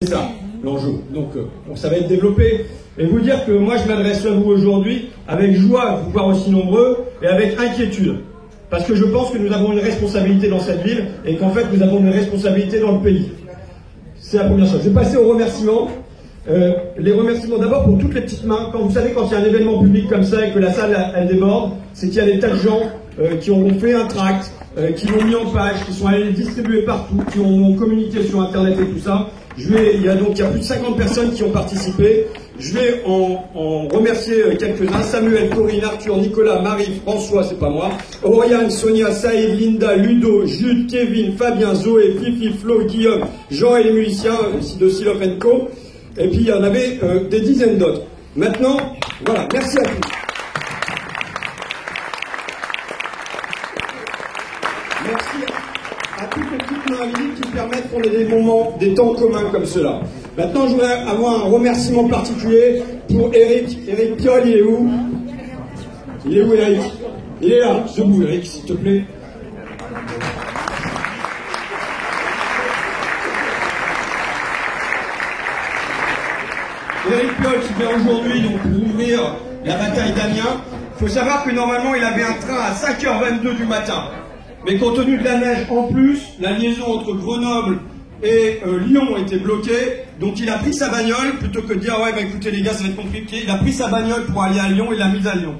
C'est ça, l'enjeu. Donc, ça va être développé. Et vous dire que moi, je m'adresse à vous aujourd'hui avec joie de vous voir aussi nombreux et avec inquiétude. Parce que je pense que nous avons une responsabilité dans cette ville et qu'en fait, nous avons une responsabilité dans le pays. C'est la première chose. Je vais passer aux remerciements. Les remerciements d'abord pour toutes les petites mains. Quand vous savez, quand il y a un événement public comme ça et que la salle, elle déborde, c'est qu'il y a des tas de gens qui ont fait un tract, qui l'ont mis en page, qui sont allés le distribuer partout, qui ont communiqué sur Internet et tout ça. Il y a plus de 50 personnes qui ont participé. Je vais en remercier quelques-uns. Samuel, Corinne, Arthur, Nicolas, Marie, François, c'est pas moi, Oriane, Sonia, Saïd, Linda, Ludo, Jude, Kevin, Fabien, Zoé, Fifi, Flo, Guillaume, Jean et les musiciens de Silop & Co. Et puis il y en avait des dizaines d'autres. Maintenant, voilà, merci à tous. Merci à toutes les petites mains visibles qui permettent qu'on ait des moments, des temps communs comme cela. Maintenant, je voudrais avoir un remerciement particulier pour Eric. Eric Piolle, il est où? Il est où, Eric? Il est là, debout, Eric, s'il te plaît. Eric Piolle qui vient aujourd'hui donc pour ouvrir la bataille d'Amiens. Il faut savoir que normalement, il avait un train à 5h22 du matin. Mais compte tenu de la neige en plus, la liaison entre Grenoble et Lyon était bloquée, donc il a pris sa bagnole, plutôt que de dire ouais bah écoutez les gars ça va être compliqué, il a pris sa bagnole pour aller à Lyon et l'a mise à Lyon.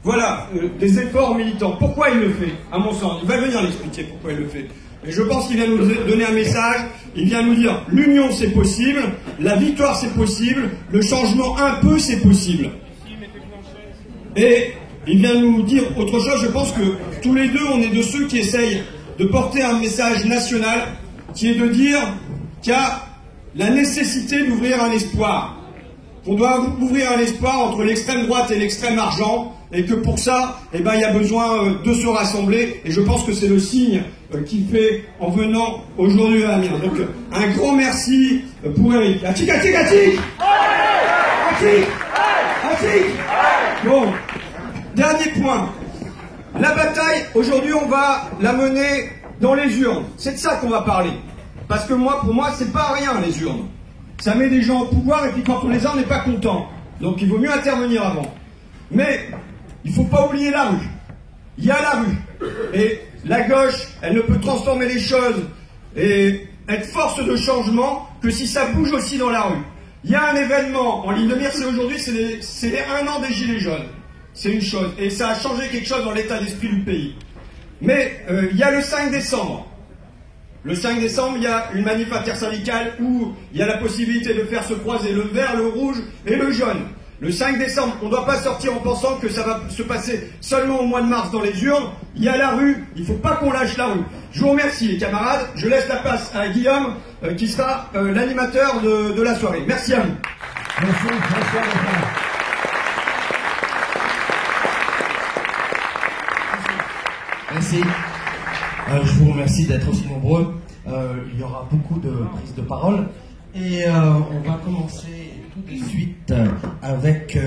Voilà, des efforts militants. Pourquoi il le fait, à mon sens? Il va venir l'expliquer pourquoi il le fait. Et je pense qu'il vient nous donner un message, il vient nous dire l'union c'est possible, la victoire c'est possible, le changement un peu c'est possible. Et il vient nous dire autre chose, je pense que tous les deux on est de ceux qui essayent de porter un message national qui est de dire qu'il y a la nécessité d'ouvrir un espoir. Qu'on doit ouvrir un espoir entre l'extrême droite et l'extrême argent, et que pour ça, eh ben, il y a besoin de se rassembler, et je pense que c'est le signe qu'il fait en venant aujourd'hui à Amiens. Donc, un grand merci pour Eric. Atik, atik, atik! Atik! Atik! Bon, dernier point. La bataille, aujourd'hui, on va la mener dans les urnes. C'est de ça qu'on va parler. Parce que moi, pour moi, c'est pas rien, les urnes. Ça met des gens au pouvoir, et puis quand on les a, on n'est pas content. Donc il vaut mieux intervenir avant. Mais il ne faut pas oublier la rue. Il y a la rue. Et la gauche, elle ne peut transformer les choses et être force de changement que si ça bouge aussi dans la rue. Il y a un événement en ligne de mire, c'est aujourd'hui, c'est les 1 an des Gilets jaunes. C'est une chose. Et ça a changé quelque chose dans l'état d'esprit du pays. Mais il y a le 5 décembre. Le 5 décembre, il y a une manif intersyndicale où il y a la possibilité de faire se croiser le vert, le rouge et le jaune. Le 5 décembre, on ne doit pas sortir en pensant que ça va se passer seulement au mois de mars dans les urnes. Il y a la rue, il ne faut pas qu'on lâche la rue. Je vous remercie les camarades, je laisse la place à Guillaume qui sera l'animateur de la soirée. Merci à vous. Merci, merci. Je vous remercie d'être aussi nombreux. Il y aura beaucoup de prises de parole. Et on va commencer tout de suite avec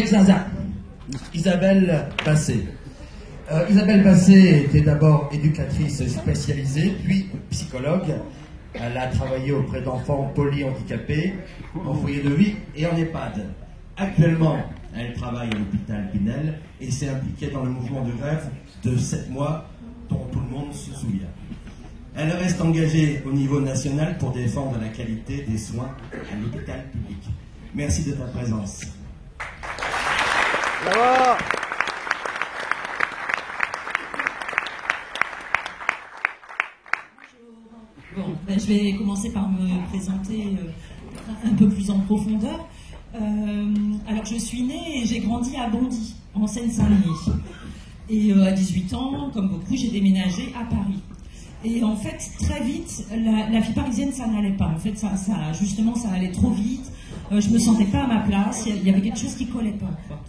Zaza, Isabelle Bassé. Isabelle Bassé était d'abord éducatrice spécialisée, puis psychologue. Elle a travaillé auprès d'enfants polyhandicapés, en foyer de vie et en EHPAD. Actuellement, elle travaille à l'hôpital Pinel et s'est impliquée dans le mouvement de grève de 7 mois dont tout le monde se souvient. Elle reste engagée au niveau national pour défendre la qualité des soins à l'hôpital public. Merci de ta présence. Bravo. Bon, ben, je vais commencer par me présenter un peu plus en profondeur. Alors, je suis née et j'ai grandi à Bondy, en Seine-Saint-Denis. Et à 18 ans, comme beaucoup, j'ai déménagé à Paris. Et en fait, très vite, la vie parisienne, ça n'allait pas. En fait, justement, ça allait trop vite. Je me sentais pas à ma place. Il y avait quelque chose qui collait pas, quoi.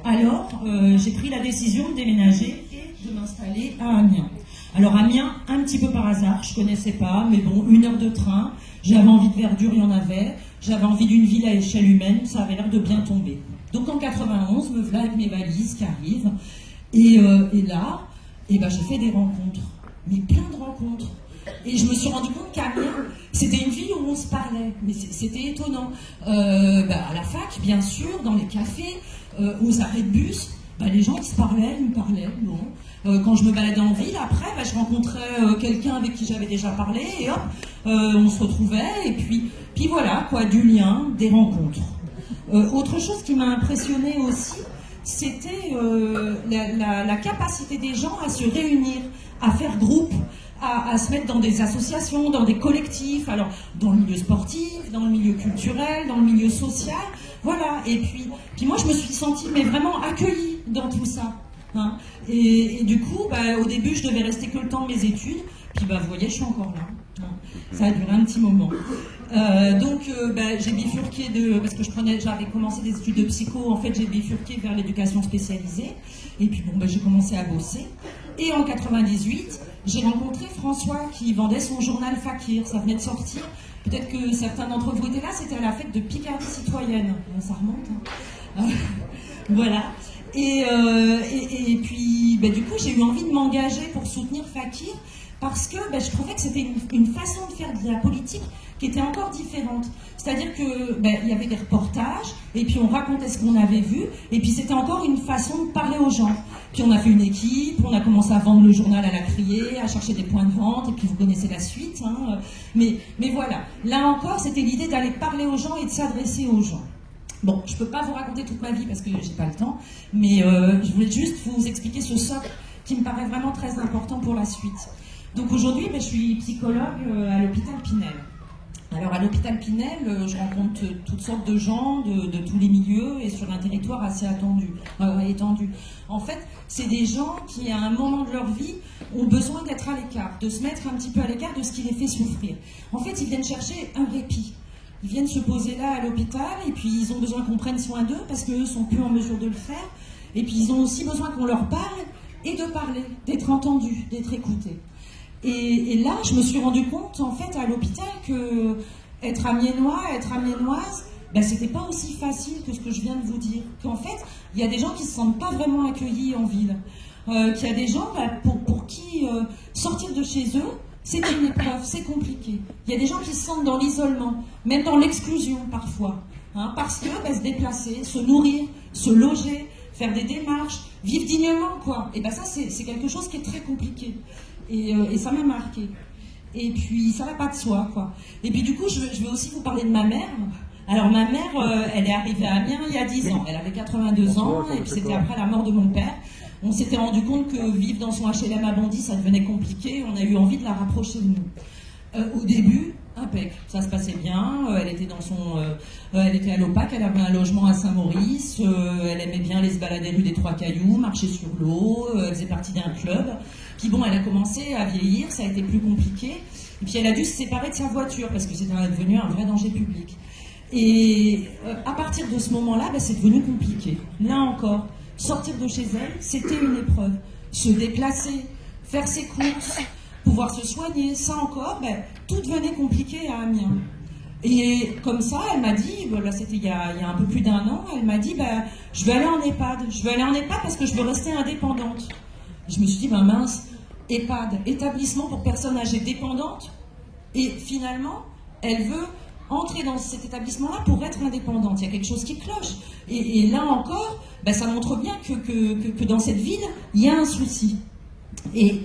Alors, j'ai pris la décision de déménager et de m'installer à Amiens. Alors, Amiens, un petit peu par hasard, je connaissais pas, mais bon, 1 heure de train. J'avais envie de verdure, il y en avait. J'avais envie d'une ville à échelle humaine. Ça avait l'air de bien tomber. Donc, en 91, me voilà avec mes valises qui arrivent. Et là, ben, j'ai fait des rencontres. Mais plein de rencontres. Et je me suis rendu compte qu'Amiens, c'était une ville où on se parlait. Mais c'était étonnant. À la fac, bien sûr, dans les cafés, aux arrêts de bus, les gens ils se parlaient, ils me parlaient. Bon. Quand je me baladais en ville, après, je rencontrais quelqu'un avec qui j'avais déjà parlé, et hop, on se retrouvait, et puis voilà, quoi, du lien, des rencontres. Autre chose qui m'a impressionnée aussi, c'était la capacité des gens à se réunir, à faire groupe, à se mettre dans des associations, dans des collectifs, alors dans le milieu sportif, dans le milieu culturel, dans le milieu social, voilà. Et puis moi je me suis sentie vraiment accueillie dans tout ça. Hein. Et du coup, au début je devais rester que le temps de mes études, puis vous voyez, je suis encore là. Hein. Ça a duré un petit moment. J'ai bifurqué parce que j'avais commencé des études de psycho, en fait j'ai bifurqué vers l'éducation spécialisée, et puis j'ai commencé à bosser. Et en 98, j'ai rencontré François qui vendait son journal Fakir, ça venait de sortir. Peut-être que certains d'entre vous étaient là, c'était à la fête de Picardie citoyenne. Ça remonte. Hein. Voilà. Et puis, du coup, j'ai eu envie de m'engager pour soutenir Fakir parce que je trouvais que c'était une façon de faire de la politique qui était encore différente. C'est-à-dire que il y avait des reportages, et puis on racontait ce qu'on avait vu, et puis c'était encore une façon de parler aux gens. Puis on a fait une équipe, on a commencé à vendre le journal à la criée, à chercher des points de vente, et puis vous connaissez la suite. Hein. Mais voilà, là encore, c'était l'idée d'aller parler aux gens et de s'adresser aux gens. Bon, je ne peux pas vous raconter toute ma vie parce que j'ai pas le temps, mais je voulais juste vous expliquer ce socle qui me paraît vraiment très important pour la suite. Donc aujourd'hui, je suis psychologue à l'hôpital Pinel. Alors à l'hôpital Pinel, je rencontre toutes sortes de gens de tous les milieux et sur un territoire assez étendu. En fait, c'est des gens qui, à un moment de leur vie, ont besoin d'être à l'écart, de se mettre un petit peu à l'écart de ce qui les fait souffrir. En fait, ils viennent chercher un répit. Ils viennent se poser là à l'hôpital, et puis ils ont besoin qu'on prenne soin d'eux parce qu'eux ne sont plus en mesure de le faire. Et puis ils ont aussi besoin qu'on leur parle et de parler, d'être entendus, d'être écoutés. Et là, je me suis rendu compte, en fait, à l'hôpital, que être amiénois, être amiénoise, c'était pas aussi facile que ce que je viens de vous dire. Qu'en fait, il y a des gens qui se sentent pas vraiment accueillis en ville. Qu'il y a des gens pour qui sortir de chez eux, c'est une épreuve, c'est compliqué. Il y a des gens qui se sentent dans l'isolement, même dans l'exclusion parfois. Hein, parce que se déplacer, se nourrir, se loger, faire des démarches, vivre dignement, quoi. Et ça, c'est quelque chose qui est très compliqué. Et ça m'a marqué. Et puis, ça va pas de soi, quoi. Et puis, du coup, je vais aussi vous parler de ma mère. Alors, ma mère, elle est arrivée à Amiens il y a 10 ans. Elle avait 82 ans, et puis c'était après la mort de mon père. On s'était rendu compte que vivre dans son HLM à Bondy, ça devenait compliqué. On a eu envie de la rapprocher de nous. Au début, impec, ça se passait bien. Elle était elle était à l'OPAC, elle avait un logement à Saint-Maurice. Elle aimait bien aller se balader rue des Trois Cailloux, marcher sur l'eau. Elle faisait partie d'un club. Puis bon, elle a commencé à vieillir, ça a été plus compliqué. Et puis elle a dû se séparer de sa voiture parce que c'était devenu un vrai danger public. Et à partir de ce moment-là, c'est devenu compliqué. Là encore, sortir de chez elle, c'était une épreuve. Se déplacer, faire ses courses, pouvoir se soigner, ça encore, tout devenait compliqué à Amiens. Et comme ça, elle m'a dit, là c'était il y a un peu plus d'1 an, elle m'a dit, je vais aller en EHPAD. Je vais aller en EHPAD parce que je veux rester indépendante. Je me suis dit, mince, EHPAD, établissement pour personnes âgées dépendantes. Et finalement, elle veut entrer dans cet établissement-là pour être indépendante. Il y a quelque chose qui cloche. Et là encore, ça montre bien que dans cette ville, il y a un souci. Et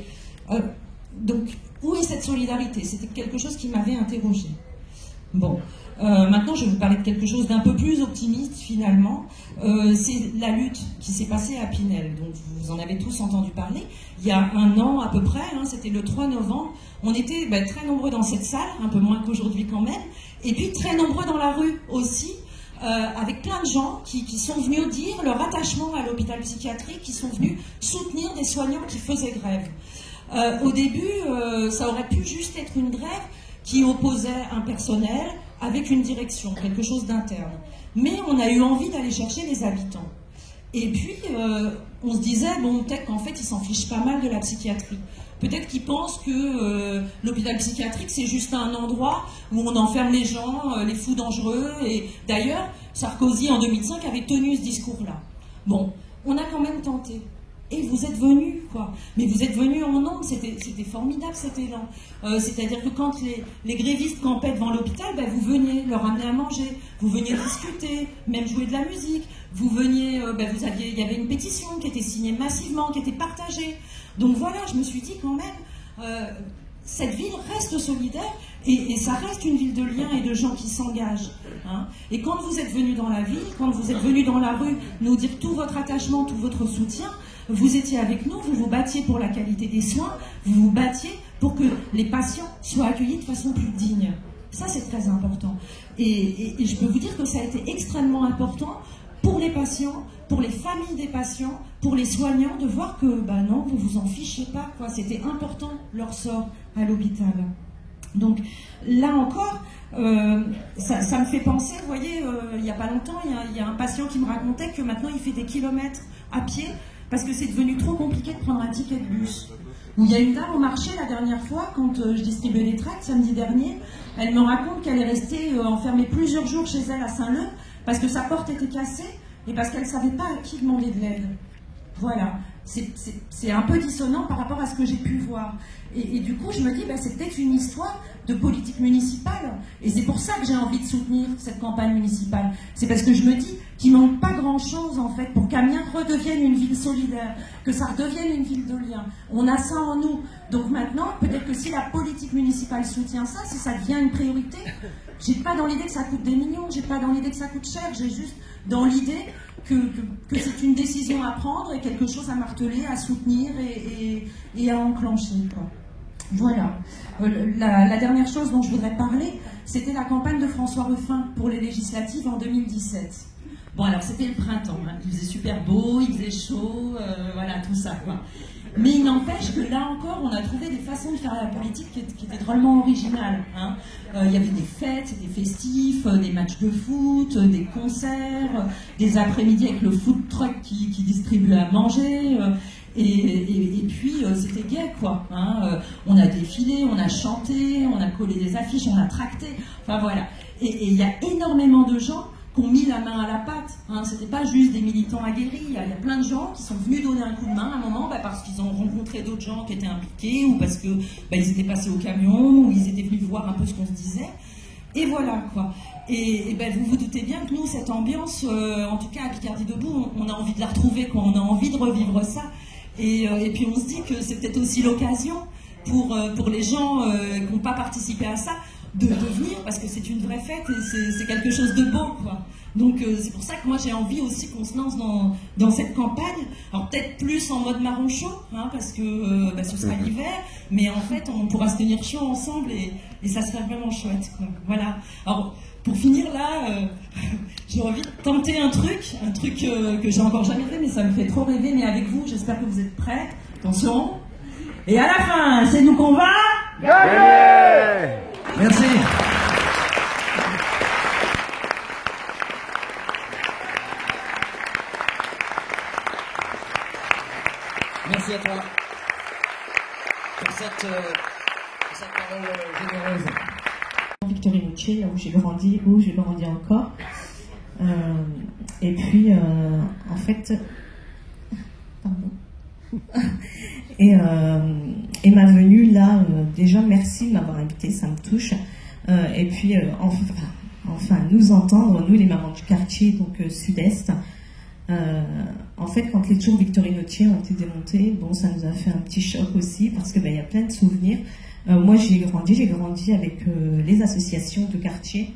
donc, où est cette solidarité? C'était quelque chose qui m'avait interrogée. Bon, maintenant je vais vous parler de quelque chose d'un peu plus optimiste finalement. C'est la lutte qui s'est passée à Pinel. Donc vous en avez tous entendu parler. Il y a 1 an à peu près, c'était le 3 novembre. On était très nombreux dans cette salle, un peu moins qu'aujourd'hui quand même. Et puis très nombreux dans la rue aussi, avec plein de gens qui sont venus dire leur attachement à l'hôpital psychiatrique, qui sont venus soutenir des soignants qui faisaient grève. Au début, ça aurait pu juste être une grève qui opposait un personnel avec une direction, quelque chose d'interne. Mais on a eu envie d'aller chercher les habitants. Et puis, on se disait, peut-être qu'en fait, ils s'en fichent pas mal de la psychiatrie. Peut-être qu'ils pensent que l'hôpital psychiatrique, c'est juste un endroit où on enferme les gens, les fous dangereux. Et d'ailleurs, Sarkozy, en 2005, avait tenu ce discours-là. Bon, on a quand même tenté. et vous êtes venus, quoi. Mais vous êtes venus en nombre, c'était formidable cet élan. C'est-à-dire que quand les grévistes campaient devant l'hôpital, ben, vous veniez leur amener à manger, vous veniez discuter, même jouer de la musique, vous veniez, ben, il y avait une pétition qui était signée massivement, qui était partagée. Donc voilà, je me suis dit quand même, cette ville reste solidaire et ça reste une ville de liens et de gens qui s'engagent. Hein. Et quand vous êtes venus dans la ville, quand vous êtes venus dans la rue nous dire tout votre attachement, tout votre soutien, vous étiez avec nous, vous vous battiez pour la qualité des soins, vous vous battiez pour que les patients soient accueillis de façon plus digne. Ça, c'est très important. Et je peux vous dire que ça a été extrêmement important pour les patients, pour les familles des patients, pour les soignants, de voir que, bah non, vous vous en fichez pas, quoi. C'était important, leur sort à l'hôpital. Donc, là encore, ça me fait penser, vous voyez, il n'y a pas longtemps, il y a un patient qui me racontait que maintenant, il fait des kilomètres à pied parce que c'est devenu trop compliqué de prendre un ticket de bus. Où il y a une dame au marché la dernière fois, quand je distribuais les tracts samedi dernier, elle me raconte qu'elle est restée enfermée plusieurs jours chez elle à Saint-Leu parce que sa porte était cassée et parce qu'elle ne savait pas à qui demander de l'aide. Voilà, c'est un peu dissonant par rapport à ce que j'ai pu voir. Et du coup, je me dis, bah, c'est peut-être une histoire de politique municipale. Et c'est pour ça que j'ai envie de soutenir cette campagne municipale. C'est parce que je me dis qu'il ne manque pas grand-chose, en fait, pour qu'Amiens redevienne une ville solidaire, que ça redevienne une ville de liens. On a ça en nous. Donc maintenant, peut-être que si la politique municipale soutient ça, si ça devient une priorité, j'ai pas dans l'idée que ça coûte des millions, j'ai pas dans l'idée que ça coûte cher, j'ai juste dans l'idée que c'est une décision à prendre et quelque chose à marteler, à soutenir et à enclencher, quoi. Voilà. La dernière chose dont je voudrais parler, c'était la campagne de François Ruffin pour les législatives en 2017. Bon, alors c'était le printemps, hein. Il faisait super beau, il faisait chaud, voilà, tout ça, quoi. Mais il n'empêche que là encore, on a trouvé des façons de faire la politique qui étaient drôlement originales. Hein. Il y avait des fêtes, c'était festif, des matchs de foot, des concerts, des après-midi avec le food truck qui distribuait à manger. Et puis c'était gai, quoi. Hein. On a défilé, on a chanté, on a collé des affiches, on a tracté. Enfin voilà. Et il y a énormément de gens qui ont mis la main à la pâte. Hein. C'était pas juste des militants aguerris. Il y a plein de gens qui sont venus donner un coup de main à un moment, bah, parce qu'ils ont rencontré d'autres gens qui étaient impliqués, ou parce que bah, ils étaient passés au camion, ou ils étaient venus voir un peu ce qu'on se disait. Et voilà, quoi. Et ben, vous vous doutez bien que nous, cette ambiance, en tout cas à Picardie Debout, on a envie de la retrouver, quoi. On a envie de revivre ça. Et puis on se dit que c'est peut-être aussi l'occasion pour les gens qui n'ont pas participé à ça, de venir, parce que c'est une vraie fête et c'est quelque chose de beau, quoi. Donc c'est pour ça que moi j'ai envie aussi qu'on se lance dans cette campagne. Alors peut-être plus en mode marron chaud, hein, parce que bah, ce sera l'hiver, mais en fait on pourra se tenir chaud ensemble et ça serait vraiment chouette, quoi. Voilà. Alors pour finir là, j'ai envie de tenter un truc que j'ai encore jamais fait, mais ça me fait trop rêver. Mais avec vous, j'espère que vous êtes prêts. Attention. Et à la fin, c'est nous qu'on va gagner. Merci. Merci à toi pour cette parole généreuse. Victorinoce, là où j'ai grandi encore. Et puis, en fait, pardon. Et ma venue là, déjà merci de m'avoir invité, ça me touche. Et puis, enfin, nous entendre, nous les mamans du quartier, donc Sud-Est. En fait, quand les tours Victorinoce ont été démontés, bon, ça nous a fait un petit choc aussi parce que y a plein de souvenirs. Moi, j'ai grandi avec les associations de quartier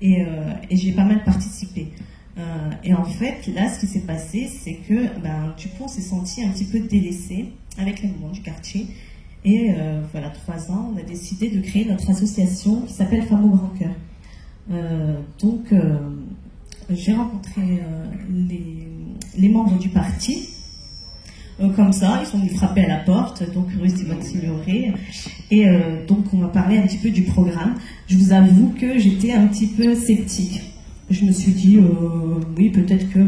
et j'ai pas mal participé. Et en fait, là, ce qui s'est passé, c'est que du coup, on s'est senti un petit peu délaissé avec les mamans du quartier. Et voilà, 3 ans, on a décidé de créer notre association qui s'appelle Femmes au Grand Cœur. Donc, j'ai rencontré les membres du parti. Comme ça, ils sont venus frapper à la porte, donc rue Simone Signoret. Et donc, on va parler un petit peu du programme. Je vous avoue que j'étais un petit peu sceptique. Je me suis dit, oui, peut-être que,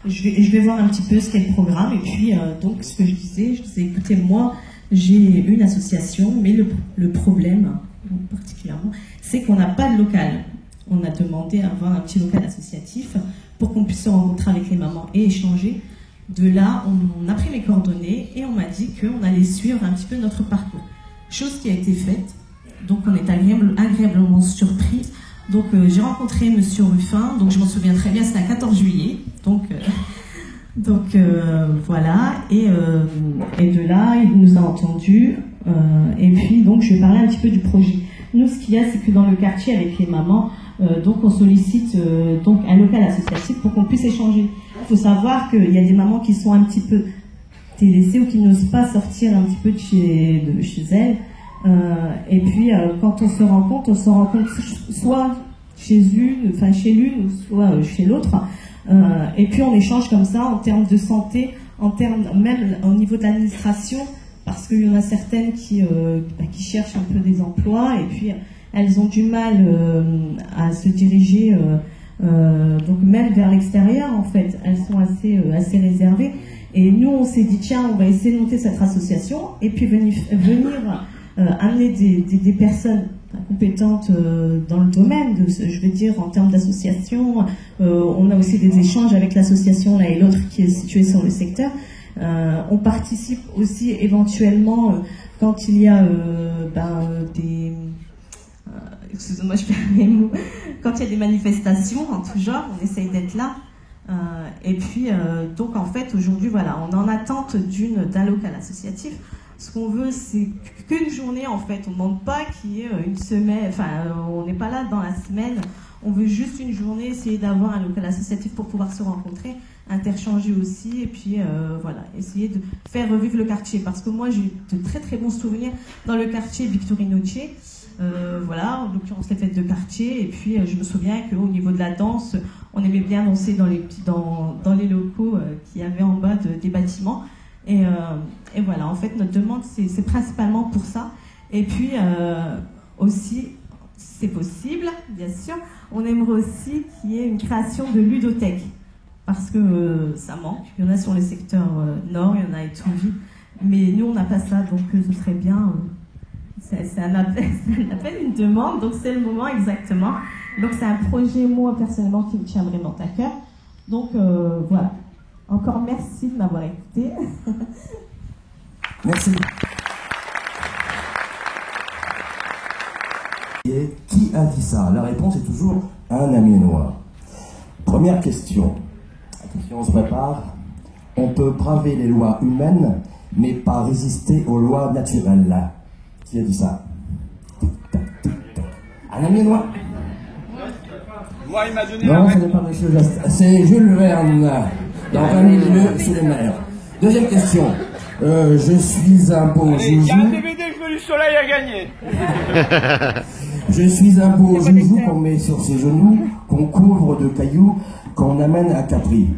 je vais voir un petit peu ce qu'est le programme. Et puis, donc, ce que je disais, écoutez, moi, j'ai une association, mais le problème, particulièrement, c'est qu'on n'a pas de local. On a demandé à avoir un petit local associatif pour qu'on puisse se rencontrer avec les mamans et échanger. De là, on a pris mes coordonnées et on m'a dit qu'on allait suivre un petit peu notre parcours. Chose qui a été faite. Donc on est agréablement surprise. Donc j'ai rencontré Monsieur Ruffin, donc je m'en souviens très bien, c'était le 14 juillet. Donc voilà, et de là, il nous a entendus. Et puis donc je vais parler un petit peu du projet. Nous, ce qu'il y a, c'est que dans le quartier, avec les mamans, donc on sollicite donc un local associatif pour qu'on puisse échanger. Il faut savoir qu'il y a des mamans qui sont un petit peu délaissées ou qui n'osent pas sortir un petit peu de chez elles. Et puis quand on se rencontre soit chez l'une ou soit chez l'autre. Et puis on échange comme ça en termes de santé, en termes même au niveau de l'administration, parce qu'il y en a certaines qui cherchent un peu des emplois et puis elles ont du mal à se diriger donc même vers l'extérieur en fait. Elles sont assez réservées. Et nous on s'est dit tiens, on va essayer de monter cette association et puis venir amener des personnes compétentes dans le domaine, je veux dire en termes d'association. On a aussi des échanges avec l'association l'un et l'autre qui est située sur le secteur. On participe aussi éventuellement quand il y a des... excusez-moi, je perds mes mots. Quand il y a des manifestations en tout genre, on essaye d'être là. Et puis, donc en fait, aujourd'hui, voilà, on est en attente d'un local associatif. Ce qu'on veut, c'est qu'une journée, en fait. On ne demande pas qu'il y ait une semaine, enfin, on n'est pas là dans la semaine. On veut juste une journée, essayer d'avoir un local associatif pour pouvoir se rencontrer, interchanger aussi, et puis voilà, essayer de faire revivre le quartier. Parce que moi, j'ai de très très bons souvenirs dans le quartier Victorinoce. Voilà, en l'occurrence les fêtes de quartier. Et puis, je me souviens qu'au niveau de la danse, on aimait bien danser dans les locaux qu'il y avait en bas des bâtiments. Et voilà, en fait, notre demande, c'est principalement pour ça. Et puis, aussi, c'est possible, bien sûr, on aimerait aussi qu'il y ait une création de ludothèque. Parce que ça manque. Il y en a sur le secteur nord, il y en a à Étouville. Mais nous, on n'a pas ça, donc ce serait bien... c'est un appel, une demande, donc c'est le moment exactement. Donc c'est un projet, moi, personnellement, qui me tient vraiment à cœur. Donc, voilà. Encore merci de m'avoir écouté. Merci. Et qui a dit ça? La réponse est toujours un Amiénois. Première question. Attention, on se prépare. On peut braver les lois humaines, mais pas résister aux lois naturelles. Qui a dit ça? Un Amiénois? Moi, il m'a donné non, ce n'est pas Monsieur Geste. C'est Jules Verne. Dans 20 milieux sous les mers. Deuxième question. Je suis un beau joujou. Il y a un DVD Jeu du Soleil à gagner. Je suis un beau joujou qu'on met sur ses genoux, qu'on couvre de cailloux, qu'on amène à Capri.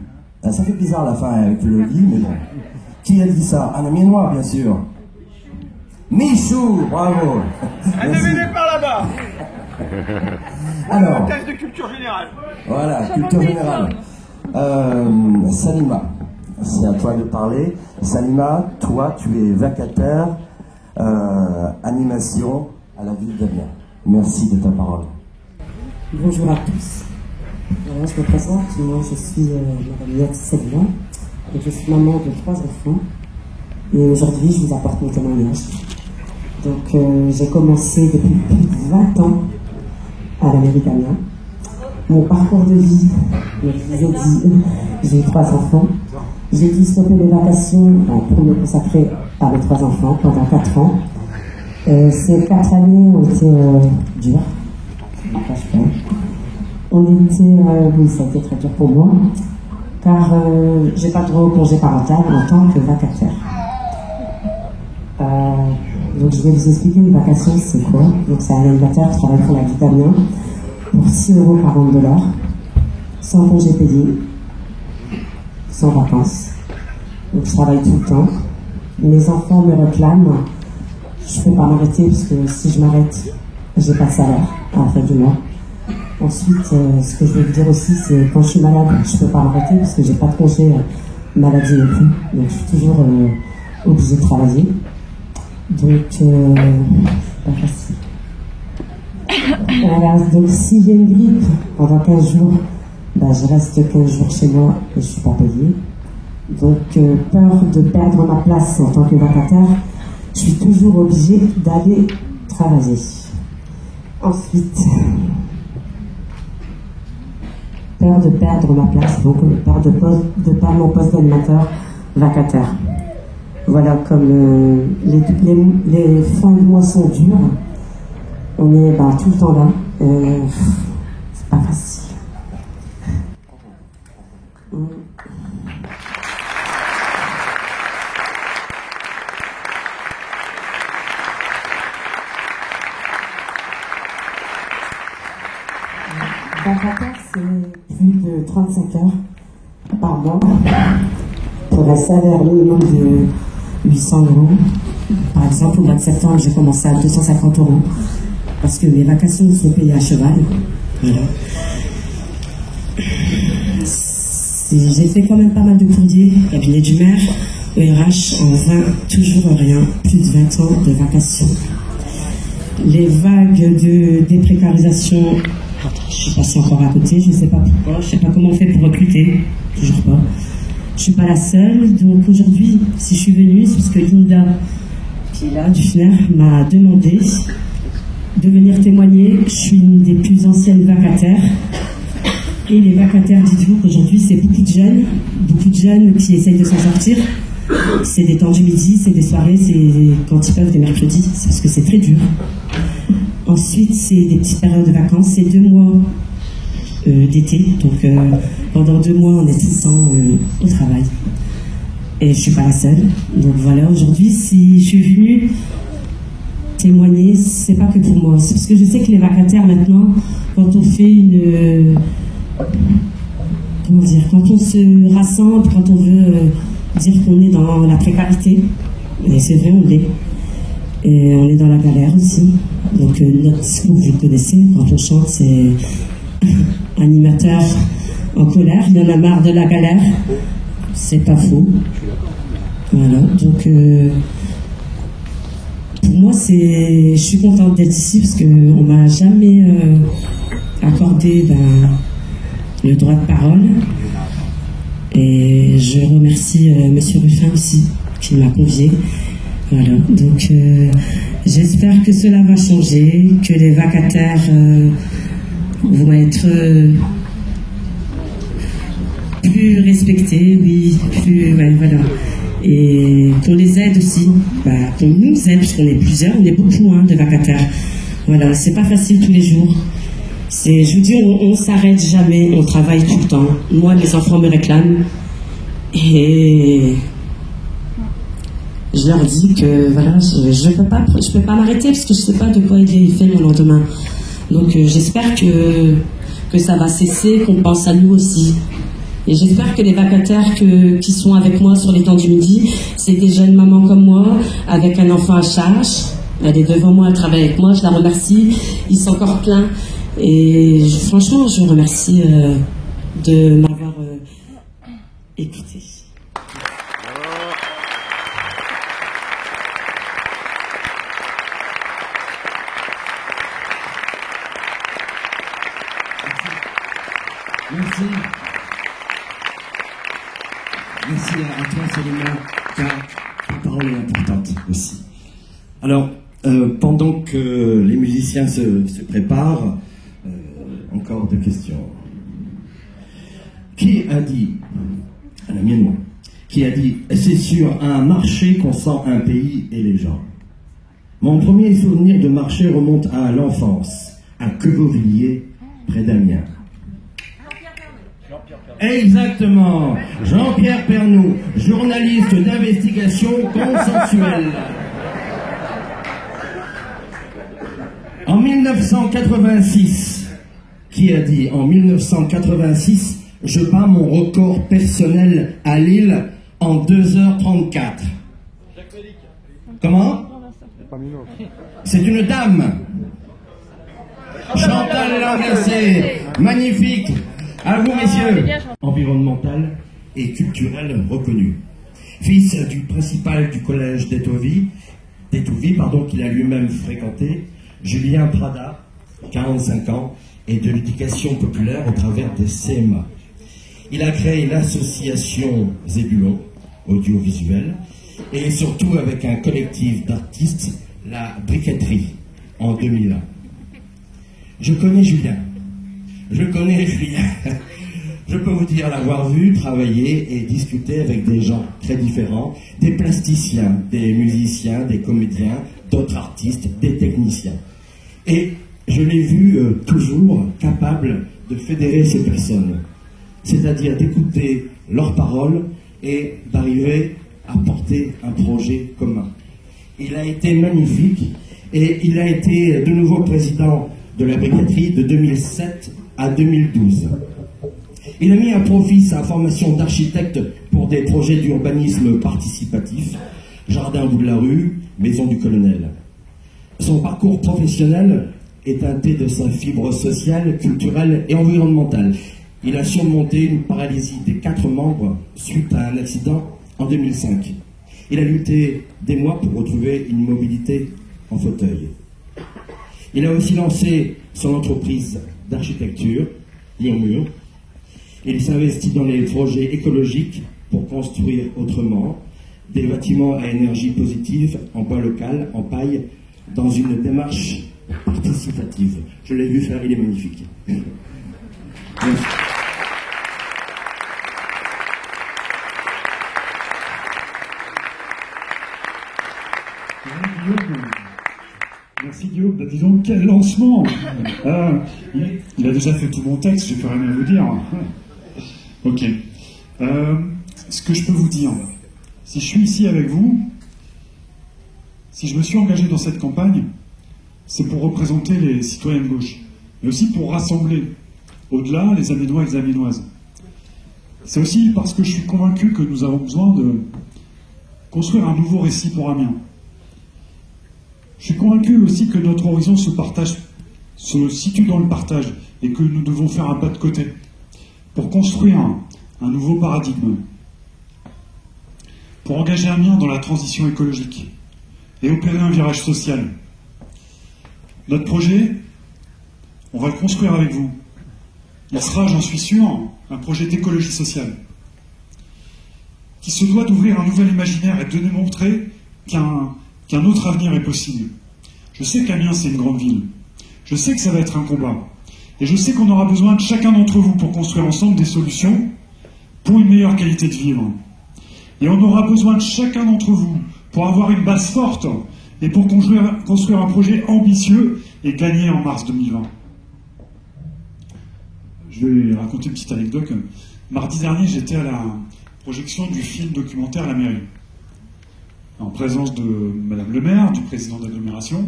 Ça fait bizarre la fin avec le lit, mais bon. Qui a dit ça? Un Amiénois, bien sûr. Michou, bravo. Un DVD par là-bas. Alors. Test de culture générale. Voilà, culture générale. Salima, c'est à toi de parler. Salima, toi, tu es vacataire, animation à la ville d'Amiens. Merci de ta parole. Bonjour à tous. Alors, je me présente, moi je suis Madame Yat Salima et je suis maman de 3 enfants. Et aujourd'hui, je vous apporte mon témoignage. Donc, j'ai commencé depuis plus de 20 ans à la mairie d'Amiens. Mon parcours de vie, je vous ai dit, j'ai eu 3 enfants. J'ai dû stopper les vacations pour me consacrer à mes 3 enfants pendant 4 ans. Ces 4 années ont été dures. Oui, ça a été très dur pour moi, car j'ai pas droit au congé parental en tant que vacataire. Donc je vais vous expliquer les vacations, c'est quoi. Donc c'est un animateur qui travaille pour la ville d'Amiens pour 6,40 €, sans congé payé, sans vacances. Donc je travaille tout le temps. Mes enfants me réclament. Je ne peux pas m'arrêter parce que si je m'arrête, j'ai pas de salaire à la fin du mois. Ensuite, ce que je veux vous dire aussi, c'est quand je suis malade, je ne peux pas m'arrêter parce que j'ai pas de congé maladie non plus. Donc je suis toujours obligée de travailler. Donc, pas facile. Alors, donc si j'ai une grippe pendant 15 jours, ben, je reste 15 jours chez moi et je ne suis pas payée. Donc, peur de perdre ma place en tant que vacataire, je suis toujours obligée d'aller travailler. Ensuite, peur de perdre ma place, donc peur de perdre mon poste d'animateur vacataire. Voilà, comme les fins de mois sont dures, on est tout le temps là. C'est pas facile. Vacataire, c'est plus de 35 heures par mois pour un salaire minimum de 800 €. Par exemple, au mois de septembre, j'ai commencé à 250 € parce que mes vacations sont payées à cheval. Voilà. J'ai fait quand même pas mal de courriers, cabinet du maire, au RH, en vain, toujours rien, plus de 20 ans de vacations. Les vagues de déprécarisation, je suis passée encore à côté, je ne sais pas pourquoi, je ne sais pas comment on fait pour recruter, toujours pas. Je ne suis pas la seule, donc aujourd'hui, si je suis venue, c'est parce que Linda, qui est là, du FNER, m'a demandé de venir témoigner. Je suis une des plus anciennes vacataires. Et les vacataires, dites-vous qu'aujourd'hui, c'est beaucoup de jeunes qui essayent de s'en sortir. C'est des temps du midi, c'est des soirées, c'est quand ils peuvent, des mercredis, c'est parce que c'est très dur. Ensuite, c'est des petites périodes de vacances, c'est 2 mois d'été, donc pendant 2 mois, on est tout le temps au travail. Et je suis pas la seule. Donc voilà, aujourd'hui, si je suis venue témoigner, c'est pas que pour moi, c'est parce que je sais que les vacataires maintenant, quand on fait quand on se rassemble, quand on veut dire qu'on est dans la précarité, et c'est vrai, on l'est. Et on est dans la galère aussi. Donc notre discours, vous le connaissez, quand on chante, c'est animateur en colère, il en a marre de la galère. C'est pas faux. Voilà, donc pour moi, je suis contente d'être ici parce qu'on m'a jamais accordé le droit de parole. Et je remercie Monsieur Ruffin aussi, qui m'a convié. Voilà, donc j'espère que cela va changer, que les vacataires vont être plus respectés, oui, voilà. Et qu'on les aide aussi, qu'on nous aide, parce qu'on est plusieurs, on est beaucoup de vacataires. Voilà, c'est pas facile tous les jours. Je vous dis, on s'arrête jamais, on travaille tout le temps. Moi, mes enfants me réclament. Et je leur dis que voilà, je peux pas m'arrêter parce que je sais pas de quoi il est fait mon lendemain. Donc j'espère que ça va cesser, qu'on pense à nous aussi. Et j'espère que les vacataires qui sont avec moi sur les temps du midi, c'est des jeunes mamans comme moi, avec un enfant à charge. Elle est devant moi, elle travaille avec moi, je la remercie. Ils sont encore pleins. Et franchement, je vous remercie de m'avoir écouté. Merci. Merci à toi, Céline, car ta parole est importante aussi. Alors, pendant que les musiciens se préparent, encore 2 questions. Qui a dit, à la mienne, qui a dit, c'est sur un marché qu'on sent un pays et les gens. Mon premier souvenir de marché remonte à l'enfance, à Quevilliers, près d'Amiens. Exactement, Jean-Pierre Pernoud, journaliste d'investigation consensuelle. En 1986, qui a dit en 1986, je bats mon record personnel à Lille en 2h34. Comment? C'est une dame. Chantal Langassé, magnifique. À vous, messieurs. Environnemental et culturel reconnu. Fils du principal du collège d'Étouville, qu'il a lui-même fréquenté, Julien Prada, 45 ans, et de l'éducation populaire au travers des CMA. Il a créé l'association Zébulon, audiovisuel, et surtout avec un collectif d'artistes, la Briqueterie, en 2001. Je connais Julien. Je peux vous dire l'avoir vu travailler et discuter avec des gens très différents, des plasticiens, des musiciens, des comédiens, d'autres artistes, des techniciens. Et je l'ai vu toujours capable de fédérer ces personnes, c'est-à-dire d'écouter leurs paroles et d'arriver à porter un projet commun. Il a été magnifique et il a été de nouveau président de la Briqueterie de 2007 à 2012. Il a mis à profit sa formation d'architecte pour des projets d'urbanisme participatif, Jardin au bout de la rue, Maison du Colonel. Son parcours professionnel est teinté de sa fibre sociale, culturelle et environnementale. Il a surmonté une paralysie des 4 membres suite à un accident en 2005. Il a lutté des mois pour retrouver une mobilité en fauteuil. Il a aussi lancé son entreprise d'architecture, Murmure. Il s'investit dans les projets écologiques pour construire autrement, des bâtiments à énergie positive, en bois local, en paille, dans une démarche participative. Je l'ai vu faire, il est magnifique. Merci. Merci Guillaume. Disons, quel lancement. Il a déjà fait tout mon texte, je ne peux rien à vous dire. Ok. Ce que je peux vous dire, si je suis ici avec vous, si je me suis engagé dans cette campagne, c'est pour représenter les citoyens de gauche, mais aussi pour rassembler au-delà les Amiénois et les Amiénoises. C'est aussi parce que je suis convaincu que nous avons besoin de construire un nouveau récit pour Amiens. Je suis convaincu aussi que notre horizon se situe dans le partage et que nous devons faire un pas de côté pour construire un nouveau paradigme, pour engager Amiens dans la transition écologique et opérer un virage social. Notre projet, on va le construire avec vous. Il sera, j'en suis sûr, un projet d'écologie sociale qui se doit d'ouvrir un nouvel imaginaire et de nous montrer qu'un autre avenir est possible. Je sais qu'Amiens, c'est une grande ville. Je sais que ça va être un combat. Et je sais qu'on aura besoin de chacun d'entre vous pour construire ensemble des solutions pour une meilleure qualité de vivre. Et on aura besoin de chacun d'entre vous pour avoir une base forte et pour construire un projet ambitieux et gagner en mars 2020. Je vais raconter une petite anecdote. Mardi dernier, j'étais à la projection du film documentaire La Mairie, en présence de Madame le maire, du président d'agglomération.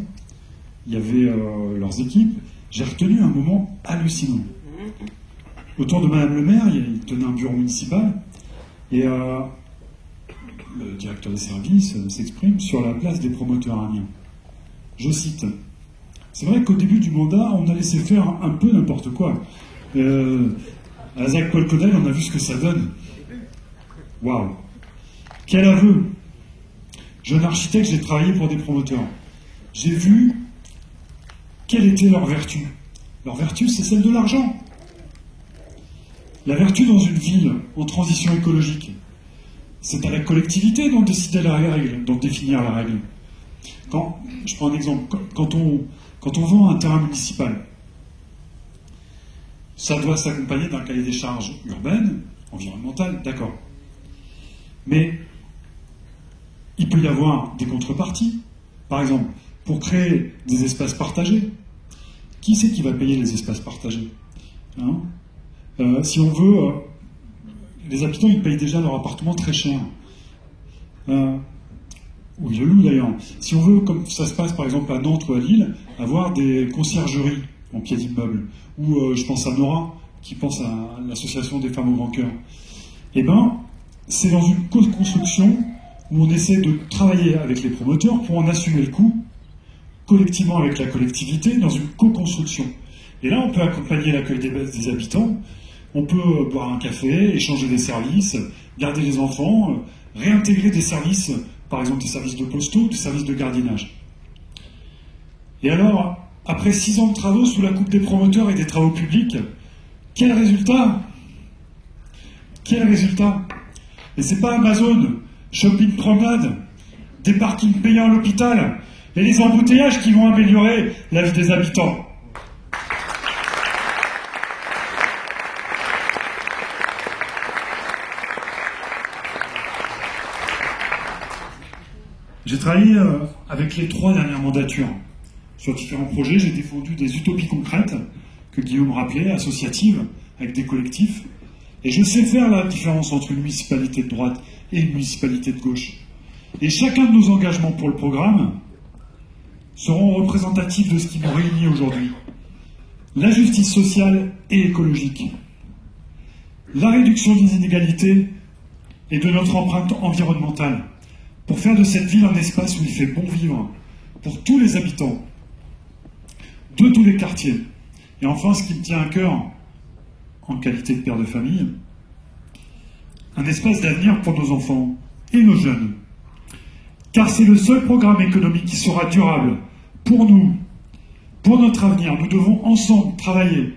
Il y avait leurs équipes. J'ai retenu un moment hallucinant. Autour de Madame le maire, il tenait un bureau municipal et le directeur des services s'exprime sur la place des promoteurs amiens. Je cite: c'est vrai qu'au début du mandat, on a laissé faire un peu n'importe quoi. À Zach Polcodel, on a vu ce que ça donne. Waouh! Quel aveu! Jeune architecte, j'ai travaillé pour des promoteurs. J'ai vu quelle était leur vertu. Leur vertu, c'est celle de l'argent. La vertu dans une ville en transition écologique, c'est à la collectivité d'en décider la règle, d'en définir la règle. Je prends un exemple. Quand on vend un terrain municipal, ça doit s'accompagner d'un cahier des charges urbaines, environnementales, d'accord. Mais il peut y avoir des contreparties. Par exemple, pour créer des espaces partagés, qui c'est qui va payer les espaces partagés, hein? Si on veut, les habitants, ils payent déjà leur appartement très cher. Ou ils le louent d'ailleurs. Si on veut, comme ça se passe par exemple à Nantes ou à Lille, avoir des conciergeries en pied d'immeuble, ou je pense à Nora, qui pense à l'association des femmes au grand cœur, eh ben, c'est dans une co-construction où on essaie de travailler avec les promoteurs pour en assumer le coût, collectivement avec la collectivité, dans une co-construction. Et là, on peut accompagner l'accueil des habitants, on peut boire un café, échanger des services, garder les enfants, réintégrer des services, par exemple des services de postaux, des services de gardiennage. Et alors, après 6 ans de travaux sous la coupe des promoteurs et des travaux publics, quel résultat? Quel résultat? Et c'est pas Amazon, shopping promenade, des parkings payants à l'hôpital et les embouteillages qui vont améliorer la vie des habitants. J'ai travaillé avec les 3 dernières mandatures sur différents projets. J'ai défendu des utopies concrètes que Guillaume rappelait, associatives, avec des collectifs. Et je sais faire la différence entre une municipalité de droite et une municipalité de gauche. Et chacun de nos engagements pour le programme seront représentatifs de ce qui nous réunit aujourd'hui. La justice sociale et écologique, la réduction des inégalités et de notre empreinte environnementale, pour faire de cette ville un espace où il fait bon vivre pour tous les habitants, de tous les quartiers. Et enfin, ce qui me tient à cœur, en qualité de père de famille, un espace d'avenir pour nos enfants et nos jeunes. Car c'est le seul programme économique qui sera durable pour nous, pour notre avenir. Nous devons ensemble travailler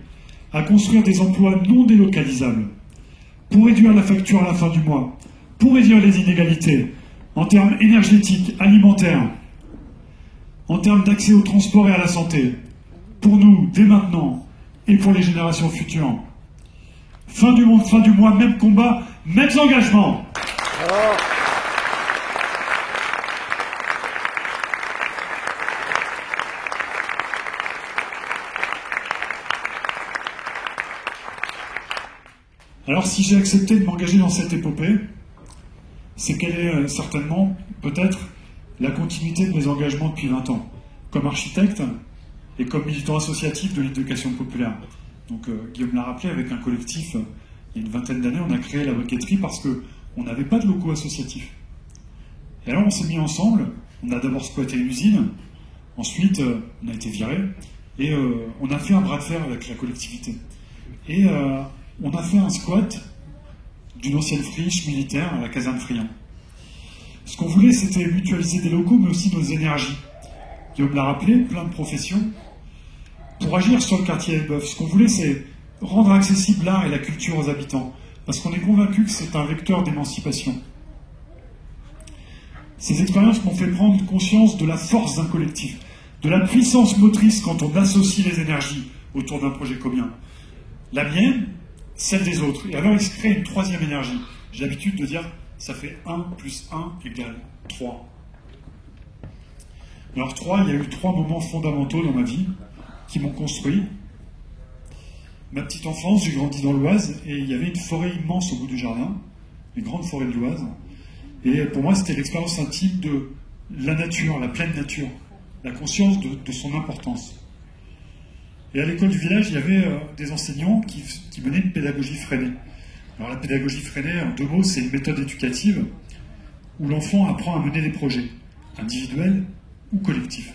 à construire des emplois non délocalisables, pour réduire la facture à la fin du mois, pour réduire les inégalités, en termes énergétiques, alimentaires, en termes d'accès au transport et à la santé, pour nous, dès maintenant, et pour les générations futures. Fin du monde, fin du mois, même combat, mêmes engagements. Alors si j'ai accepté de m'engager dans cette épopée, c'est qu'elle est certainement, peut-être, la continuité de mes engagements depuis 20 ans, comme architecte et comme militant associatif de l'éducation populaire. Donc Guillaume l'a rappelé, avec un collectif, il y a une vingtaine d'années, on a créé la briqueterie parce qu'on n'avait pas de locaux associatifs. Et alors on s'est mis ensemble, on a d'abord squatté une usine, ensuite on a été viré, et on a fait un bras de fer avec la collectivité. Et on a fait un squat d'une ancienne friche militaire à la caserne Friant. Ce qu'on voulait, c'était mutualiser des locaux, mais aussi nos énergies. Guillaume l'a rappelé, plein de professions, pour agir sur le quartier Elbeuf. Ce qu'on voulait, c'est rendre accessible l'art et la culture aux habitants, parce qu'on est convaincu que c'est un vecteur d'émancipation. Ces expériences m'ont fait prendre conscience de la force d'un collectif, de la puissance motrice quand on associe les énergies autour d'un projet commun. La mienne, celle des autres. Et alors il se crée une troisième énergie. J'ai l'habitude de dire, ça fait 1 plus 1 égale 3. Alors 3, il y a eu 3 moments fondamentaux dans ma vie qui m'ont construit. Ma petite enfance, j'ai grandi dans l'Oise et il y avait une forêt immense au bout du jardin, les grandes forêts de l'Oise. Et pour moi, c'était l'expérience intime de la nature, la pleine nature, la conscience de son importance. Et à l'école du village, il y avait des enseignants qui menaient une pédagogie freinée. Alors la pédagogie freinée, en 2 mots, c'est une méthode éducative où l'enfant apprend à mener des projets, individuels ou collectifs.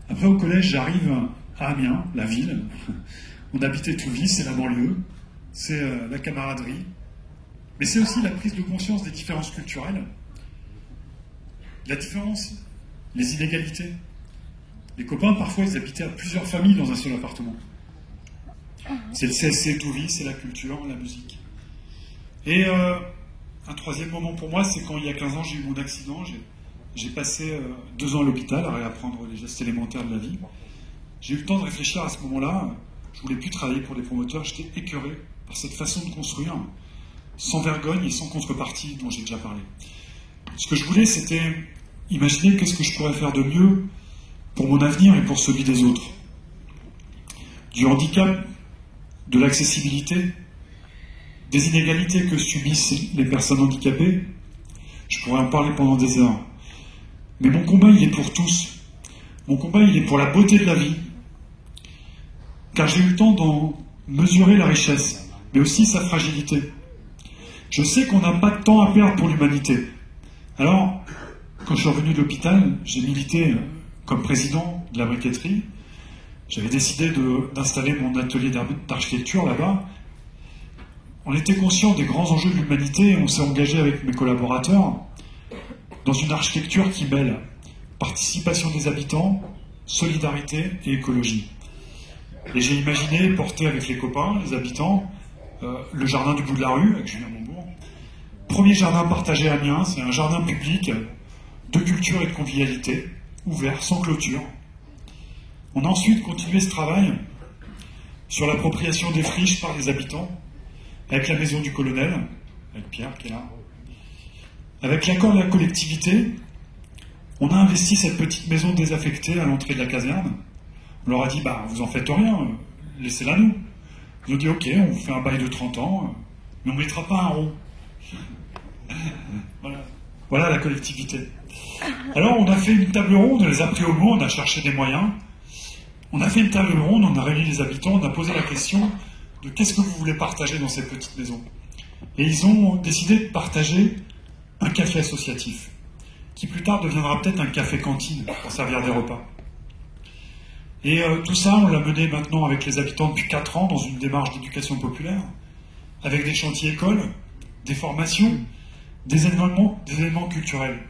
Après, au collège, j'arrive à Amiens, la ville. On habitait Touville, c'est la banlieue, c'est la camaraderie. Mais c'est aussi la prise de conscience des différences culturelles, la différence, les inégalités. Les copains, parfois, ils habitaient à plusieurs familles dans un seul appartement. C'est le CSC Touville, c'est la culture, la musique. Et un troisième moment pour moi, c'est quand il y a 15 ans, j'ai eu mon accident. J'ai passé 2 ans à l'hôpital à réapprendre les gestes élémentaires de la vie. J'ai eu le temps de réfléchir à ce moment-là. Je ne voulais plus travailler pour des promoteurs. J'étais écœuré par cette façon de construire, sans vergogne et sans contrepartie dont j'ai déjà parlé. Ce que je voulais, c'était imaginer qu'est-ce que je pourrais faire de mieux pour mon avenir et pour celui des autres. Du handicap, de l'accessibilité, des inégalités que subissent les personnes handicapées, je pourrais en parler pendant des heures. Mais mon combat, il est pour tous. Mon combat, il est pour la beauté de la vie. Car j'ai eu le temps d'en mesurer la richesse, mais aussi sa fragilité. Je sais qu'on n'a pas de temps à perdre pour l'humanité. Alors, quand je suis revenu de l'hôpital, j'ai milité comme président de la briqueterie. J'avais décidé d'installer mon atelier d'architecture là-bas. On était conscient des grands enjeux de l'humanité et on s'est engagé avec mes collaborateurs dans une architecture qui mêle participation des habitants, solidarité et écologie. Et j'ai imaginé porter avec les copains, les habitants, le jardin du bout de la rue, avec Julien Montbourg. Premier jardin partagé à Amiens, c'est un jardin public de culture et de convivialité, ouvert, sans clôture. On a ensuite continué ce travail sur l'appropriation des friches par les habitants, avec la maison du colonel, avec Pierre qui est là. Avec l'accord de la collectivité, on a investi cette petite maison désaffectée à l'entrée de la caserne. On leur a dit, bah, vous en faites rien, laissez-la nous. Ils ont dit, ok, on vous fait un bail de 30 ans, mais on ne mettra pas un rond. Voilà la collectivité. Alors on a fait une table ronde, on les a pris au mot, on a cherché des moyens. On a fait une table ronde, on a réuni les habitants, on a posé la question de qu'est-ce que vous voulez partager dans cette petite maison. Et ils ont décidé de partager un café associatif, qui plus tard deviendra peut-être un café-cantine pour servir des repas. Et tout ça, on l'a mené maintenant avec les habitants depuis 4 ans dans une démarche d'éducation populaire, avec des chantiers écoles, des formations, des événements culturels.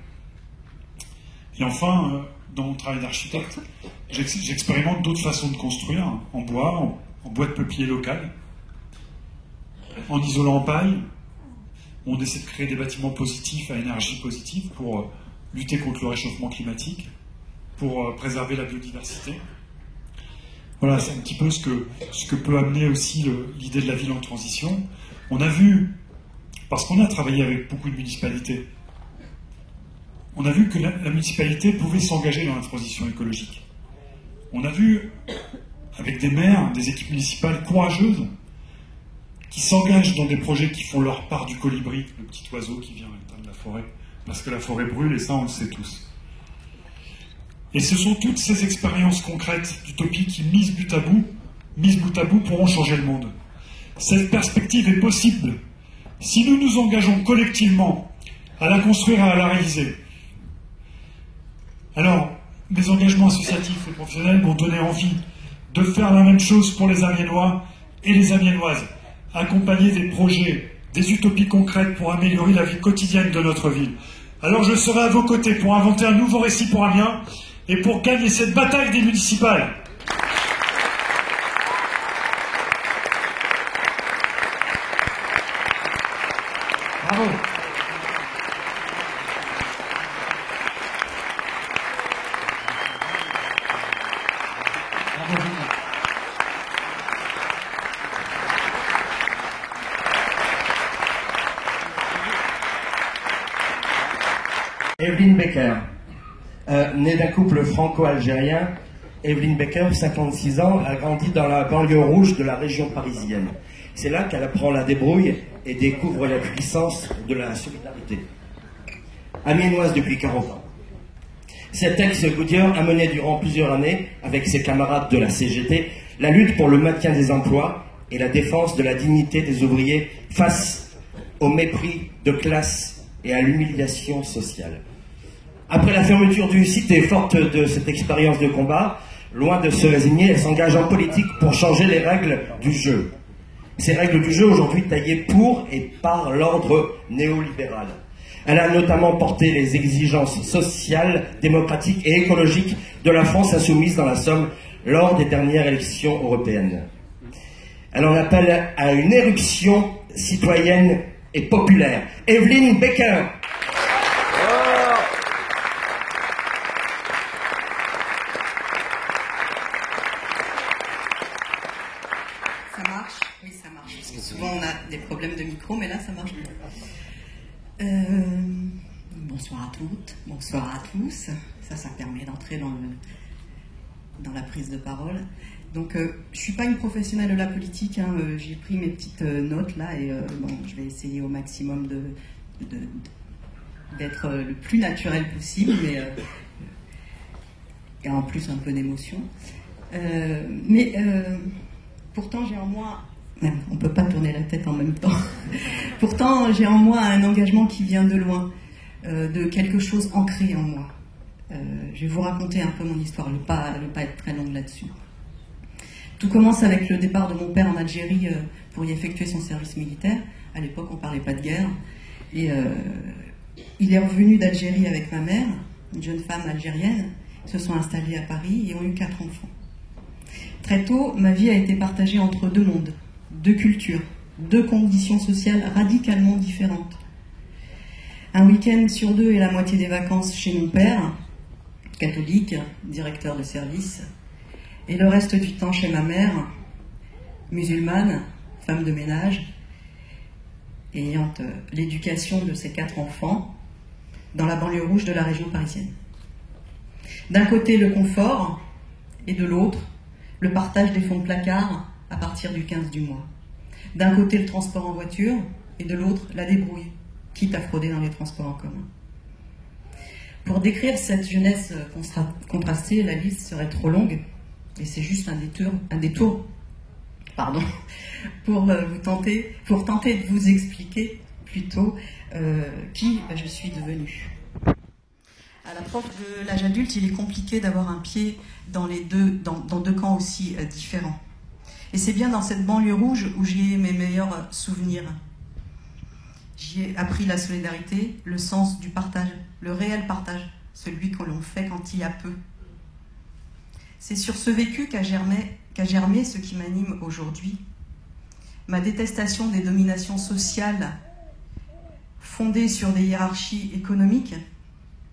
Et enfin, dans mon travail d'architecte, j'expérimente d'autres façons de construire, en bois, en bois de peuplier local, en isolant en paille. On essaie de créer des bâtiments positifs à énergie positive pour lutter contre le réchauffement climatique, pour préserver la biodiversité. Voilà, c'est un petit peu ce que peut amener aussi l'idée de la ville en transition. On a vu, parce qu'on a travaillé avec beaucoup de municipalités, on a vu que la municipalité pouvait s'engager dans la transition écologique. On a vu, avec des maires, des équipes municipales courageuses, qui s'engagent dans des projets qui font leur part du colibri, le petit oiseau qui vient éteindre la forêt, parce que la forêt brûle, et ça on le sait tous. Et ce sont toutes ces expériences concrètes d'utopie qui, mises bout à bout, pourront changer le monde. Cette perspective est possible si nous nous engageons collectivement à la construire et à la réaliser. Alors, mes engagements associatifs et professionnels m'ont donné envie de faire la même chose pour les Amiénois et les Amiénoises, accompagner des projets, des utopies concrètes pour améliorer la vie quotidienne de notre ville. Alors je serai à vos côtés pour inventer un nouveau récit pour Amiens et pour gagner cette bataille des municipales. Bravo. Evelyne Becker, née d'un couple franco-algérien, Evelyne Becker, 56 ans, a grandi dans la banlieue rouge de la région parisienne. C'est là qu'elle apprend la débrouille et découvre la puissance de la solidarité. Amiénoise depuis 40 ans. Cette ex-goudière a mené durant plusieurs années, avec ses camarades de la CGT, la lutte pour le maintien des emplois et la défense de la dignité des ouvriers face au mépris de classe et à l'humiliation sociale. Après la fermeture du site et forte de cette expérience de combat, loin de se résigner, elle s'engage en politique pour changer les règles du jeu. Ces règles du jeu aujourd'hui taillées pour et par l'ordre néolibéral. Elle a notamment porté les exigences sociales, démocratiques et écologiques de la France insoumise dans la Somme lors des dernières élections européennes. Elle en appelle à une éruption citoyenne et populaire. Evelyne Becker. Ça marche? Oui, ça marche. Parce que souvent on a des problèmes de micro, mais là ça marche bien. Bonsoir à toutes, bonsoir à tous. Ça permet d'entrer dans la prise de parole. Donc, je ne suis pas une professionnelle de la politique, hein. J'ai pris mes petites notes là et je vais essayer au maximum d'être le plus naturel possible, mais et en plus un peu d'émotion. Pourtant, j'ai en moi... On ne peut pas tourner la tête en même temps. Pourtant, j'ai en moi un engagement qui vient de loin, de quelque chose ancré en moi. Je vais vous raconter un peu mon histoire, ne pas être très longue là-dessus. Tout commence avec le départ de mon père en Algérie pour y effectuer son service militaire. À l'époque, on ne parlait pas de guerre. Et il est revenu d'Algérie avec ma mère, une jeune femme algérienne. Ils se sont installés à Paris et ont eu 4 enfants. Très tôt, ma vie a été partagée entre 2 mondes, 2 cultures, deux conditions sociales radicalement différentes. Un week-end sur deux et la moitié des vacances chez mon père, catholique, directeur de service, et le reste du temps chez ma mère, musulmane, femme de ménage, ayant l'éducation de ses 4 enfants dans la banlieue rouge de la région parisienne. D'un côté le confort et de l'autre le partage des fonds de placard à partir du 15 du mois. D'un côté le transport en voiture et de l'autre la débrouille, quitte à frauder dans les transports en commun. Pour décrire cette jeunesse contrastée, la liste serait trop longue et c'est juste un détour pour tenter de vous expliquer plutôt qui je suis devenue. À l'approche de l'âge adulte, il est compliqué d'avoir un pied dans deux camps aussi différents. Et c'est bien dans cette banlieue rouge où j'ai mes meilleurs souvenirs. J'y ai appris la solidarité, le sens du partage, le réel partage, celui que l'on fait quand il y a peu. C'est sur ce vécu qu'a germé ce qui m'anime aujourd'hui. Ma détestation des dominations sociales fondées sur des hiérarchies économiques,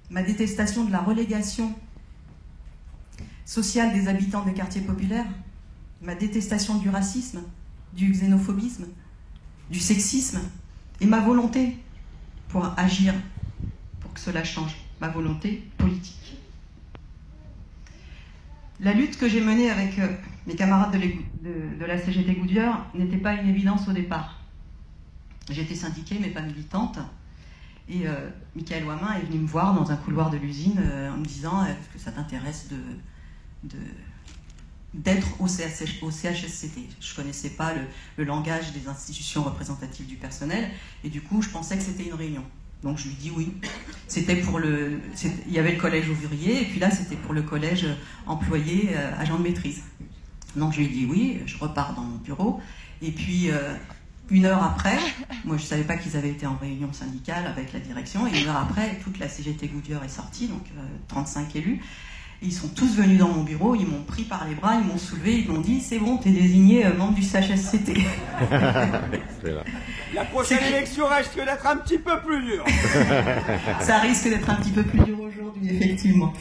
ma détestation de la relégation sociale des habitants des quartiers populaires, ma détestation du racisme, du xénophobisme, du sexisme, et ma volonté pour agir, pour que cela change, ma volonté politique. La lutte que j'ai menée avec mes camarades de la CGT Goodyear n'était pas une évidence au départ. J'étais syndiquée mais pas militante, et Michael Ouamin est venu me voir dans un couloir de l'usine en me disant « Est-ce que ça t'intéresse d'être au CHSCT ?» Je ne connaissais pas le langage des institutions représentatives du personnel, et du coup je pensais que c'était une réunion. Donc je lui dis oui. Il y avait le collège ouvrier, et puis là c'était pour le collège employé agent de maîtrise. Donc je lui dis oui, je repars dans mon bureau, et puis 1 heure après, moi je ne savais pas qu'ils avaient été en réunion syndicale avec la direction, et 1 heure après, toute la CGT Goodyear est sortie, donc 35 élus. Et ils sont tous venus dans mon bureau, ils m'ont pris par les bras, ils m'ont soulevé, ils m'ont dit « C'est bon, t'es désigné membre du CHSCT. » La prochaine élection risque d'être un petit peu plus dure. Ça risque d'être un petit peu plus dur aujourd'hui, effectivement.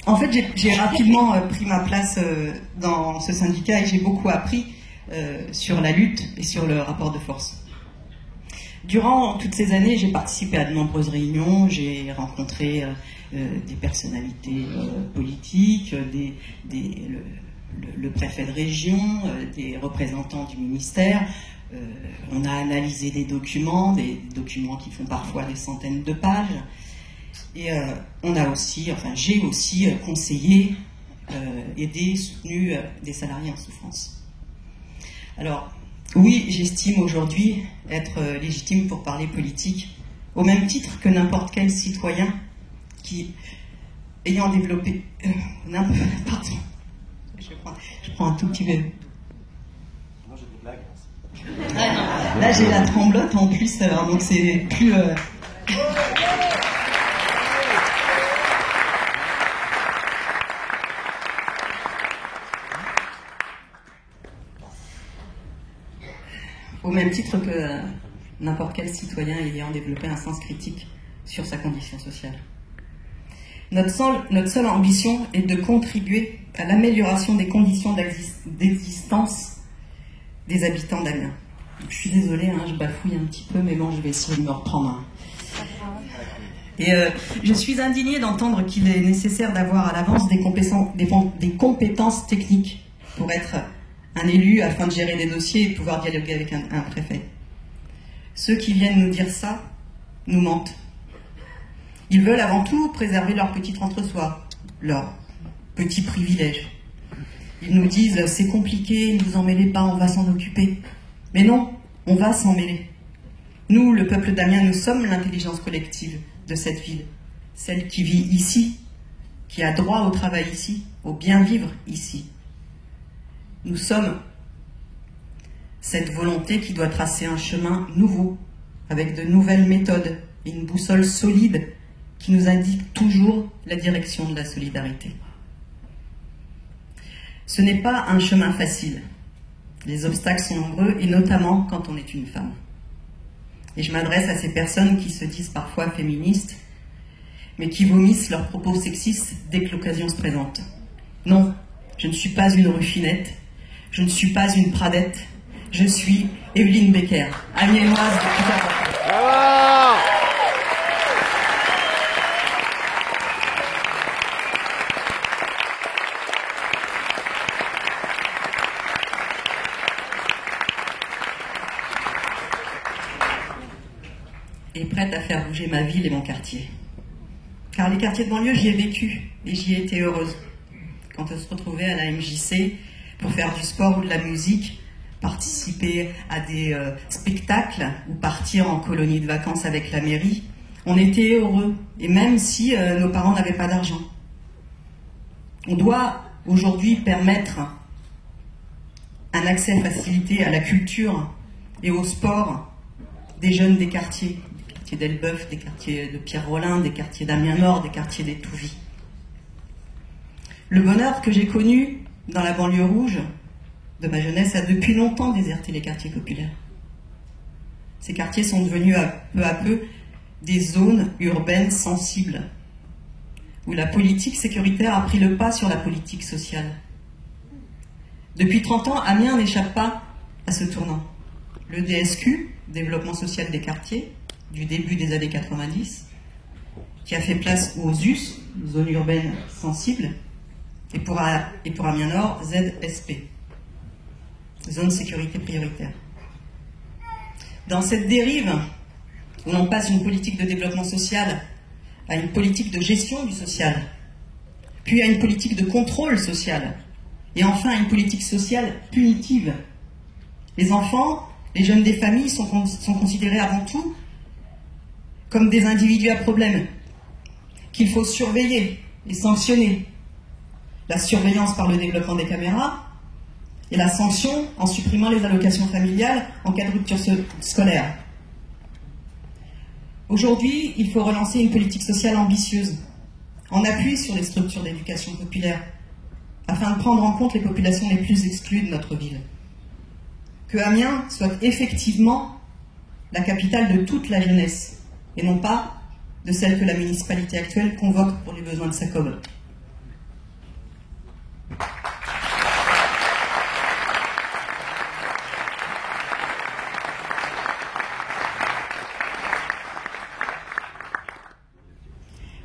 En fait, j'ai rapidement pris ma place dans ce syndicat et j'ai beaucoup appris sur la lutte et sur le rapport de force. Durant toutes ces années, j'ai participé à de nombreuses réunions, j'ai rencontré des personnalités politiques, le préfet de région, des représentants du ministère. On a analysé des documents qui font parfois des centaines de pages. Et j'ai aussi conseillé, aidé, soutenu des salariés en souffrance. Alors, oui, j'estime aujourd'hui être légitime pour parler politique, au même titre que n'importe quel citoyen qui, ayant développé... pardon, je prends un tout petit peu. Moi j'ai des blagues. Ah non, là j'ai la tremblote en plus, donc c'est plus... Au même titre que n'importe quel citoyen ayant développé un sens critique sur sa condition sociale. Notre seule ambition est de contribuer à l'amélioration des conditions d'existence des habitants d'Amiens. Je suis désolée, je bafouille un petit peu, mais bon, je vais essayer de me reprendre. Et je suis indignée d'entendre qu'il est nécessaire d'avoir à l'avance des compétences techniques pour être un élu afin de gérer des dossiers et de pouvoir dialoguer avec un préfet. Ceux qui viennent nous dire ça nous mentent. Ils veulent avant tout préserver leur petit entre-soi, leur petit privilège. Ils nous disent « c'est compliqué, ne vous en mêlez pas, on va s'en occuper ». Mais non, on va s'en mêler. Nous, le peuple d'Amiens, nous sommes l'intelligence collective de cette ville, celle qui vit ici, qui a droit au travail ici, au bien vivre ici. Nous sommes cette volonté qui doit tracer un chemin nouveau, avec de nouvelles méthodes et une boussole solide qui nous indique toujours la direction de la solidarité. Ce n'est pas un chemin facile. Les obstacles sont nombreux, et notamment quand on est une femme. Et je m'adresse à ces personnes qui se disent parfois féministes, mais qui vomissent leurs propos sexistes dès que l'occasion se présente. Non, je ne suis pas une Ruffinette, je ne suis pas une Pradette, je suis Evelyne Becker, amiénoise depuis 40 ans. Bravo! Et prête à faire bouger ma ville et mon quartier. Car les quartiers de banlieue, j'y ai vécu et j'y ai été heureuse. Quand on se retrouvait à la MJC pour faire du sport ou de la musique, participer à des spectacles ou partir en colonie de vacances avec la mairie, on était heureux, et même si nos parents n'avaient pas d'argent. On doit aujourd'hui permettre un accès facilité à la culture et au sport des jeunes des quartiers d'Elbeuf, des quartiers de Pierre-Rollin, des quartiers d'Amiens-Nord, des quartiers d'Étouvie. Le bonheur que j'ai connu dans la banlieue rouge de ma jeunesse a depuis longtemps déserté les quartiers populaires. Ces quartiers sont devenus peu à peu des zones urbaines sensibles, où la politique sécuritaire a pris le pas sur la politique sociale. Depuis 30 ans, Amiens n'échappe pas à ce tournant. Le DSQ, Développement social des quartiers, du début des années 90, qui a fait place aux ZUS, zones urbaines sensibles, et pour Amiens-Nord, ZSP, zone sécurité prioritaire. Dans cette dérive, où l'on passe d'une politique de développement social à une politique de gestion du social, puis à une politique de contrôle social, et enfin à une politique sociale punitive, les enfants, les jeunes des familles sont considérés avant tout comme des individus à problème, qu'il faut surveiller et sanctionner. La surveillance par le développement des caméras et la sanction en supprimant les allocations familiales en cas de rupture scolaire. Aujourd'hui, il faut relancer une politique sociale ambitieuse, en appui sur les structures d'éducation populaire, afin de prendre en compte les populations les plus exclues de notre ville. Que Amiens soit effectivement la capitale de toute la jeunesse, et non pas de celle que la municipalité actuelle convoque pour les besoins de sa com.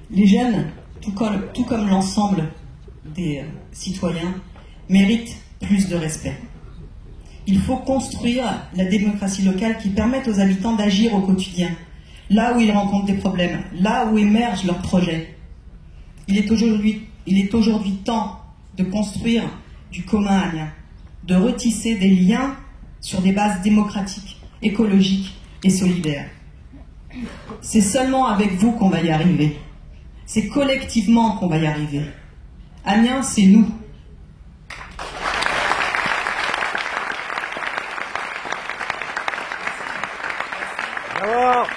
Les jeunes, tout comme l'ensemble des citoyens, méritent plus de respect. Il faut construire la démocratie locale qui permette aux habitants d'agir au quotidien, là où ils rencontrent des problèmes, là où émergent leurs projets. Il est aujourd'hui temps de construire du commun à Amiens, de retisser des liens sur des bases démocratiques, écologiques et solidaires. C'est seulement avec vous qu'on va y arriver. C'est collectivement qu'on va y arriver. Amiens, c'est nous. Bravo!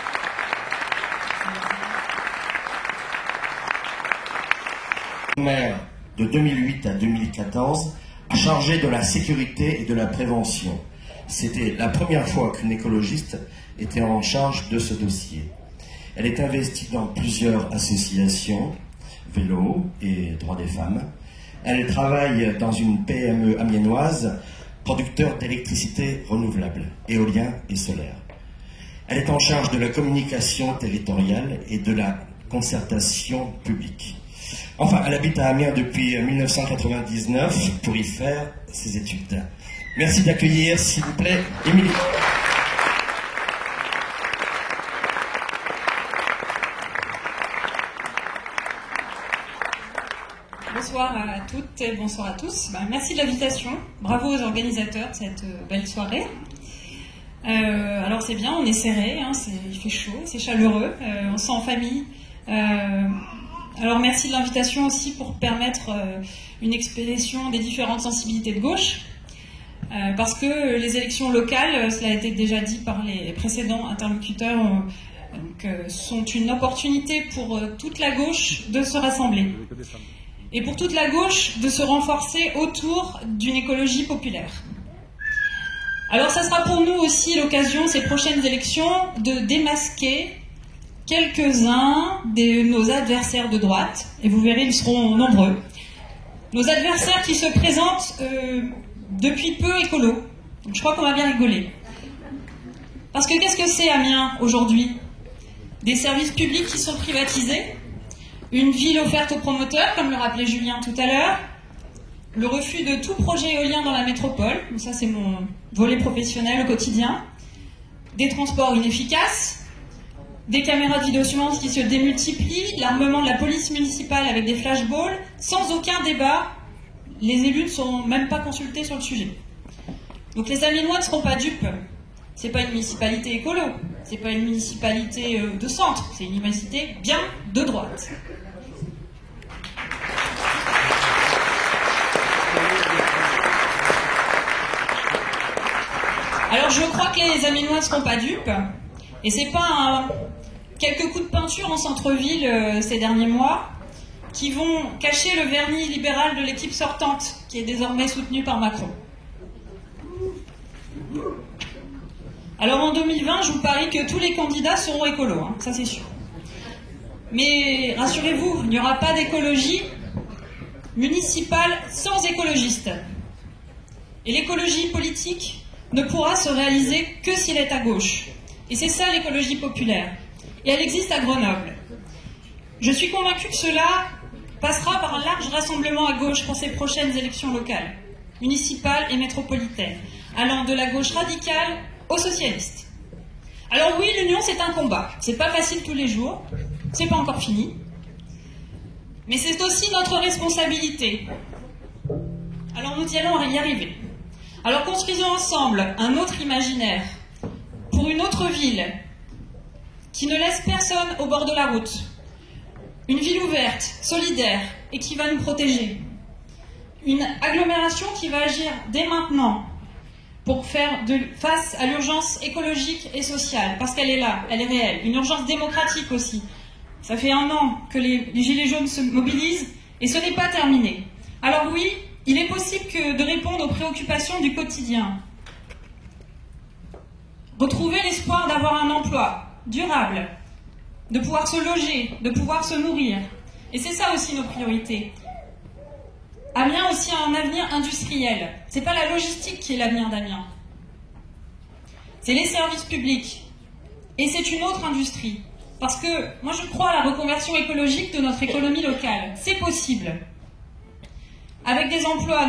Maire de 2008 à 2014, chargée de la sécurité et de la prévention. C'était la première fois qu'une écologiste était en charge de ce dossier. Elle est investie dans plusieurs associations, vélo et droits des femmes. Elle travaille dans une PME amiénoise, producteur d'électricité renouvelable, éolien et solaire. Elle est en charge de la communication territoriale et de la concertation publique. Enfin, elle habite à Amiens depuis 1999 pour y faire ses études. Merci d'accueillir, s'il vous plaît, Émilie. Bonsoir à toutes et bonsoir à tous. Merci de l'invitation. Bravo aux organisateurs de cette belle soirée. Alors c'est bien, on est serré, hein, il fait chaud, c'est chaleureux, on se sent en famille. Alors merci de l'invitation aussi pour permettre une expression des différentes sensibilités de gauche. Parce que les élections locales, cela a été déjà dit par les précédents interlocuteurs, sont une opportunité pour toute la gauche de se rassembler. Et pour toute la gauche de se renforcer autour d'une écologie populaire. Alors ça sera pour nous aussi l'occasion, ces prochaines élections, de démasquer quelques-uns de nos adversaires de droite, et vous verrez, ils seront nombreux. Nos adversaires qui se présentent depuis peu écolos. Donc je crois qu'on va bien rigoler. Parce que qu'est-ce que c'est Amiens aujourd'hui? Des services publics qui sont privatisés, une ville offerte aux promoteurs, comme le rappelait Julien tout à l'heure, le refus de tout projet éolien dans la métropole, ça c'est mon volet professionnel au quotidien, des transports inefficaces, des caméras de vidéosurveillance qui se démultiplient, l'armement de la police municipale avec des flashballs, sans aucun débat, les élus ne sont même pas consultés sur le sujet. Donc les Amiénois ne seront pas dupes. C'est pas une municipalité écolo, c'est pas une municipalité de centre, c'est une municipalité bien de droite. Alors je crois que les Amiénois ne seront pas dupes, et c'est pas quelques coups de peinture en centre-ville ces derniers mois qui vont cacher le vernis libéral de l'équipe sortante, qui est désormais soutenue par Macron. Alors en 2020, je vous parie que tous les candidats seront écolos, hein, ça c'est sûr. Mais rassurez-vous, il n'y aura pas d'écologie municipale sans écologistes. Et l'écologie politique ne pourra se réaliser que s'il est à gauche. Et c'est ça l'écologie populaire. Et elle existe à Grenoble. Je suis convaincue que cela passera par un large rassemblement à gauche pour ces prochaines élections locales, municipales et métropolitaines, allant de la gauche radicale aux socialistes. Alors oui, l'union c'est un combat. C'est pas facile tous les jours, c'est pas encore fini. Mais c'est aussi notre responsabilité. Alors nous y allons y arriver. Alors construisons ensemble un autre imaginaire pour une autre ville qui ne laisse personne au bord de la route. Une ville ouverte, solidaire et qui va nous protéger. Une agglomération qui va agir dès maintenant pour faire face à l'urgence écologique et sociale, parce qu'elle est là, elle est réelle. Une urgence démocratique aussi. Ça fait 1 an que les Gilets jaunes se mobilisent et ce n'est pas terminé. Alors oui, il est possible de répondre aux préoccupations du quotidien. Retrouver l'espoir d'avoir un emploi durable, de pouvoir se loger, de pouvoir se nourrir. Et c'est ça aussi nos priorités. Amiens aussi a un avenir industriel. C'est pas la logistique qui est l'avenir d'Amiens. C'est les services publics. Et c'est une autre industrie. Parce que moi je crois à la reconversion écologique de notre économie locale. C'est possible. Avec des emplois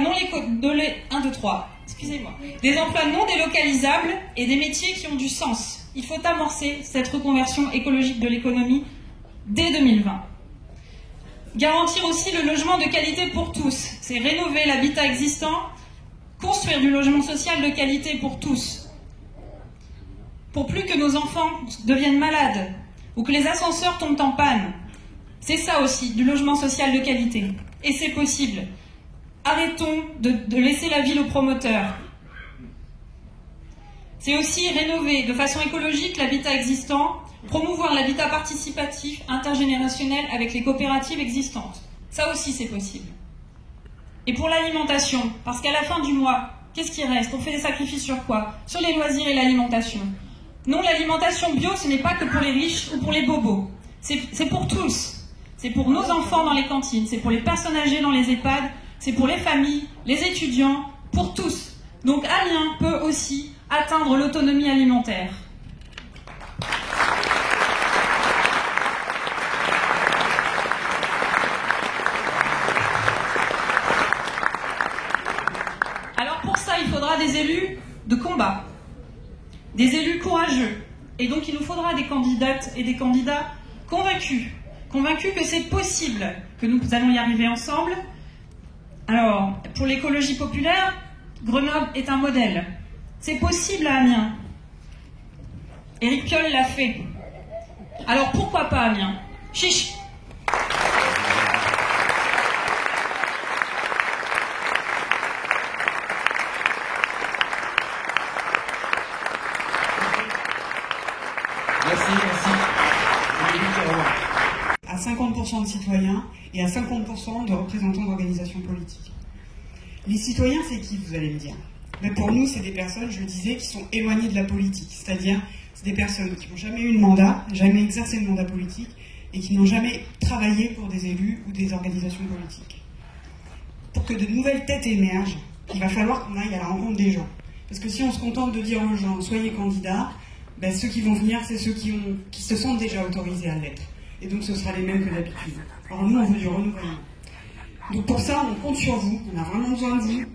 des emplois non délocalisables et des métiers qui ont du sens. Il faut amorcer cette reconversion écologique de l'économie dès 2020. Garantir aussi le logement de qualité pour tous. C'est rénover l'habitat existant, construire du logement social de qualité pour tous. Pour plus que nos enfants deviennent malades ou que les ascenseurs tombent en panne. C'est ça aussi, du logement social de qualité. Et c'est possible. Arrêtons de laisser la ville aux promoteurs. C'est aussi rénover de façon écologique l'habitat existant, promouvoir l'habitat participatif intergénérationnel avec les coopératives existantes. Ça aussi, c'est possible. Et pour l'alimentation, parce qu'à la fin du mois, qu'est-ce qui reste? On fait des sacrifices sur quoi? Sur les loisirs et l'alimentation. Non, l'alimentation bio, ce n'est pas que pour les riches ou pour les bobos. C'est pour tous. C'est pour nos enfants dans les cantines, c'est pour les personnes âgées dans les EHPAD, c'est pour les familles, les étudiants, pour tous. Donc Amiens peut aussi atteindre l'autonomie alimentaire. Alors pour ça, il faudra des élus de combat, des élus courageux. Et donc il nous faudra des candidates et des candidats convaincus que c'est possible, que nous allons y arriver ensemble. Alors, pour l'écologie populaire, Grenoble est un modèle. C'est possible à Amiens. Éric Piolle l'a fait. Alors pourquoi pas Amiens? Chiche! Merci. À 50% de citoyens et à 50% de représentants d'organisations politiques. Les citoyens, c'est qui, vous allez me dire? Mais pour nous, c'est des personnes, je le disais, qui sont éloignées de la politique. C'est-à-dire, c'est des personnes qui n'ont jamais eu de mandat, jamais exercé de mandat politique, et qui n'ont jamais travaillé pour des élus ou des organisations politiques. Pour que de nouvelles têtes émergent, il va falloir qu'on aille à la rencontre des gens. Parce que si on se contente de dire aux gens, soyez candidats, ben ceux qui vont venir, c'est ceux qui se sentent déjà autorisés à l'être. Et donc ce sera les mêmes que d'habitude. Alors nous, on veut du renouvellement. Donc pour ça, on compte sur vous, on a vraiment besoin de vous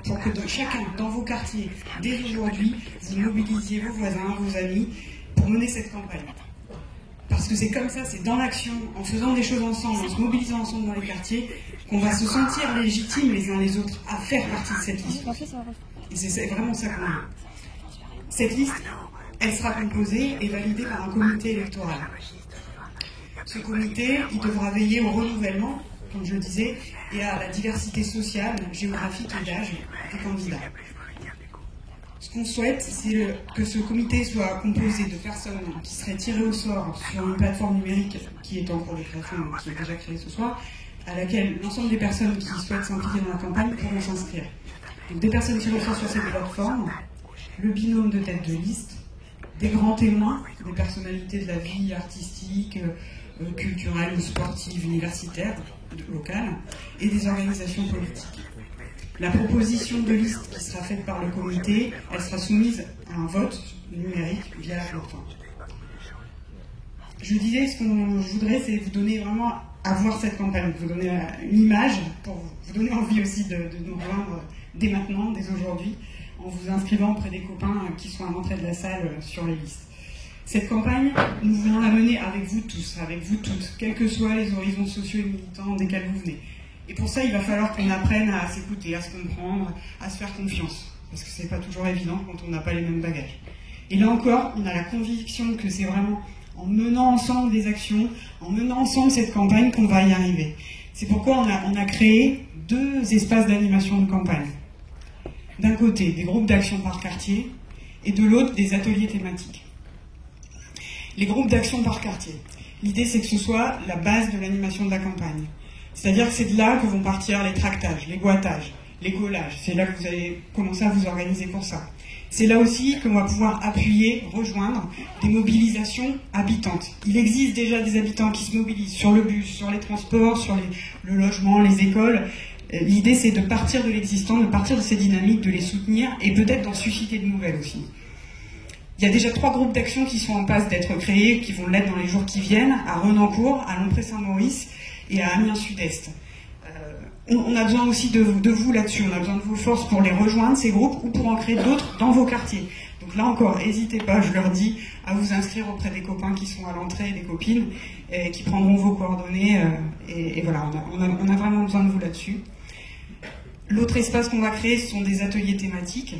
pour que chacun, dans vos quartiers, dès aujourd'hui, vous mobilisiez vos voisins, vos amis, pour mener cette campagne. Parce que c'est comme ça, c'est dans l'action, en faisant des choses ensemble, en se mobilisant ensemble dans les quartiers, qu'on va se sentir légitimes les uns les autres à faire partie de cette liste. Et c'est vraiment ça qu'on veut. Cette liste, elle sera composée et validée par un comité électoral. Ce comité, il devra veiller au renouvellement, comme je le disais, et à la diversité sociale, géographique et d'âge des candidats. Ce qu'on souhaite, c'est que ce comité soit composé de personnes qui seraient tirées au sort sur une plateforme numérique qui est en cours de création, qui est déjà créée ce soir, à laquelle l'ensemble des personnes qui souhaitent s'impliquer dans la campagne pourront s'inscrire. Donc des personnes tirées au sort sur ces plateformes, le binôme de tête de liste, des grands témoins, des personnalités de la vie artistique, culturelle ou sportive, universitaire, locale, et des organisations politiques. La proposition de liste qui sera faite par le comité, elle sera soumise à un vote numérique via la plateforme. Je disais, ce qu'on voudrait, c'est vous donner vraiment à voir cette campagne, vous donner une image, pour vous donner envie aussi de nous rejoindre dès maintenant, dès aujourd'hui, en vous inscrivant auprès des copains qui sont à l'entrée de la salle sur les listes. Cette campagne, nous voulons la mener avec vous tous, avec vous toutes, quels que soient les horizons sociaux et militants desquels vous venez. Et pour ça, il va falloir qu'on apprenne à s'écouter, à se comprendre, à se faire confiance. Parce que c'est pas toujours évident quand on n'a pas les mêmes bagages. Et là encore, on a la conviction que c'est vraiment en menant ensemble des actions, en menant ensemble cette campagne qu'on va y arriver. C'est pourquoi on a créé 2 espaces d'animation de campagne. D'un côté, des groupes d'action par quartier, et de l'autre, des ateliers thématiques. Les groupes d'action par quartier. L'idée, c'est que ce soit la base de l'animation de la campagne. C'est-à-dire que c'est de là que vont partir les tractages, les boîtages, les gaulages. C'est là que vous allez commencer à vous organiser pour ça. C'est là aussi qu'on va pouvoir appuyer, rejoindre des mobilisations habitantes. Il existe déjà des habitants qui se mobilisent sur le bus, sur les transports, sur le logement, les écoles. L'idée, c'est de partir de l'existant, de partir de ces dynamiques, de les soutenir et peut-être d'en susciter de nouvelles aussi. Il y a déjà 3 groupes d'action qui sont en passe d'être créés, qui vont l'être dans les jours qui viennent, à Renancourt, à Lompré-Saint-Maurice et à Amiens Sud-Est. On a besoin aussi de vous là-dessus, on a besoin de vos forces pour les rejoindre, ces groupes, ou pour en créer d'autres dans vos quartiers. Donc là encore, n'hésitez pas, je leur dis, à vous inscrire auprès des copains qui sont à l'entrée, des copines, qui prendront vos coordonnées, et voilà, on a vraiment besoin de vous là-dessus. L'autre espace qu'on va créer, ce sont des ateliers thématiques.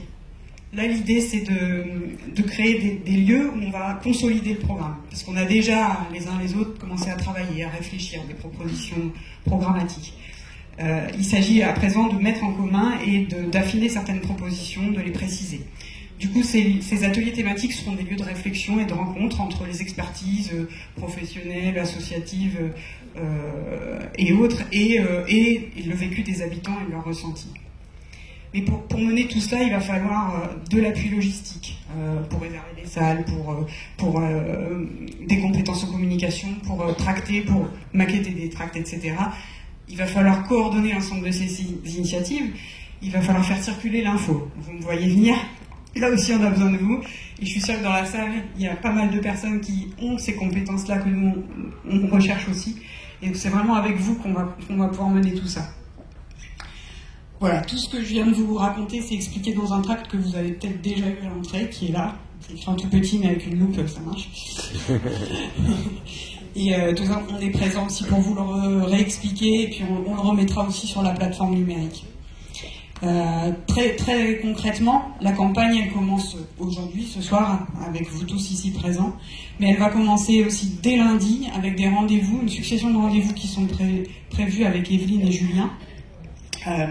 Là, l'idée, c'est de créer des lieux où on va consolider le programme. Parce qu'on a déjà, les uns les autres, commencé à travailler, à réfléchir, des propositions programmatiques. Il s'agit à présent de mettre en commun et d'affiner certaines propositions, de les préciser. Du coup, ces ateliers thématiques seront des lieux de réflexion et de rencontre entre les expertises professionnelles, associatives et autres, et le vécu des habitants et leur ressenti. Mais pour mener tout ça, il va falloir de l'appui logistique pour réserver des salles, pour des compétences en communication, pour tracter, pour maqueter des tracts, etc. Il va falloir coordonner l'ensemble de ces initiatives. Il va falloir faire circuler l'info. Vous me voyez venir. Là aussi, on a besoin de vous. Et je suis sûre que dans la salle, il y a pas mal de personnes qui ont ces compétences-là que nous, on recherche aussi. Et c'est vraiment avec vous qu'on va pouvoir mener tout ça. Voilà, tout ce que je viens de vous raconter, c'est expliqué dans un tract que vous avez peut-être déjà eu à l'entrée, qui est là. C'est écrit en tout petit, mais avec une loupe, ça marche. Et tout ça, on est présent aussi pour vous le réexpliquer, et puis on le remettra aussi sur la plateforme numérique. Très, très concrètement, la campagne, elle commence aujourd'hui, ce soir, avec vous tous ici présents, mais elle va commencer aussi dès lundi, avec des rendez-vous, une succession de rendez-vous qui sont prévus avec Evelyne et Julien.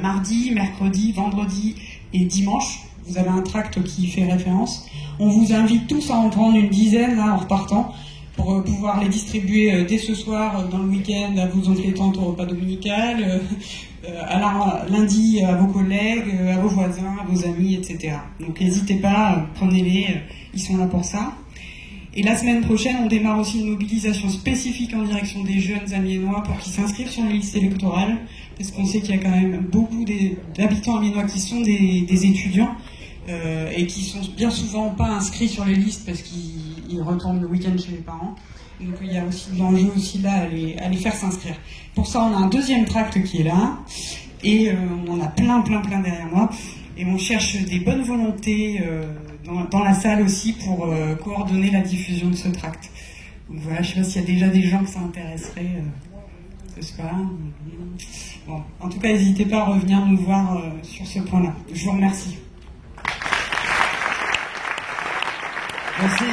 Mardi, mercredi, vendredi et dimanche. Vous avez un tract qui fait référence. On vous invite tous à en prendre une dizaine là, en repartant. pour pouvoir les distribuer dès ce soir, dans le week-end, à vos oncles et tantes au repas dominical, lundi à vos collègues, à vos voisins, à vos amis, etc. Donc n'hésitez pas, prenez-les, ils sont là pour ça. Et la semaine prochaine, on démarre aussi une mobilisation spécifique en direction des jeunes amiénois pour qu'ils s'inscrivent sur les listes électorales, parce qu'on sait qu'il y a quand même beaucoup d'habitants amiénois qui sont des étudiants et qui sont bien souvent pas inscrits sur les listes parce qu'ils retournent le week-end chez les parents. Donc il y a aussi de l'enjeu aussi là à les faire s'inscrire. Pour ça, on a un deuxième tract qui est là, et on en a plein derrière moi, et on cherche des bonnes volontés dans la salle aussi pour coordonner la diffusion de ce tract. Donc voilà, je ne sais pas s'il y a déjà des gens que ça intéresserait ce soir. Bon, en tout cas, n'hésitez pas à revenir nous voir sur ce point-là. Je vous remercie. Merci.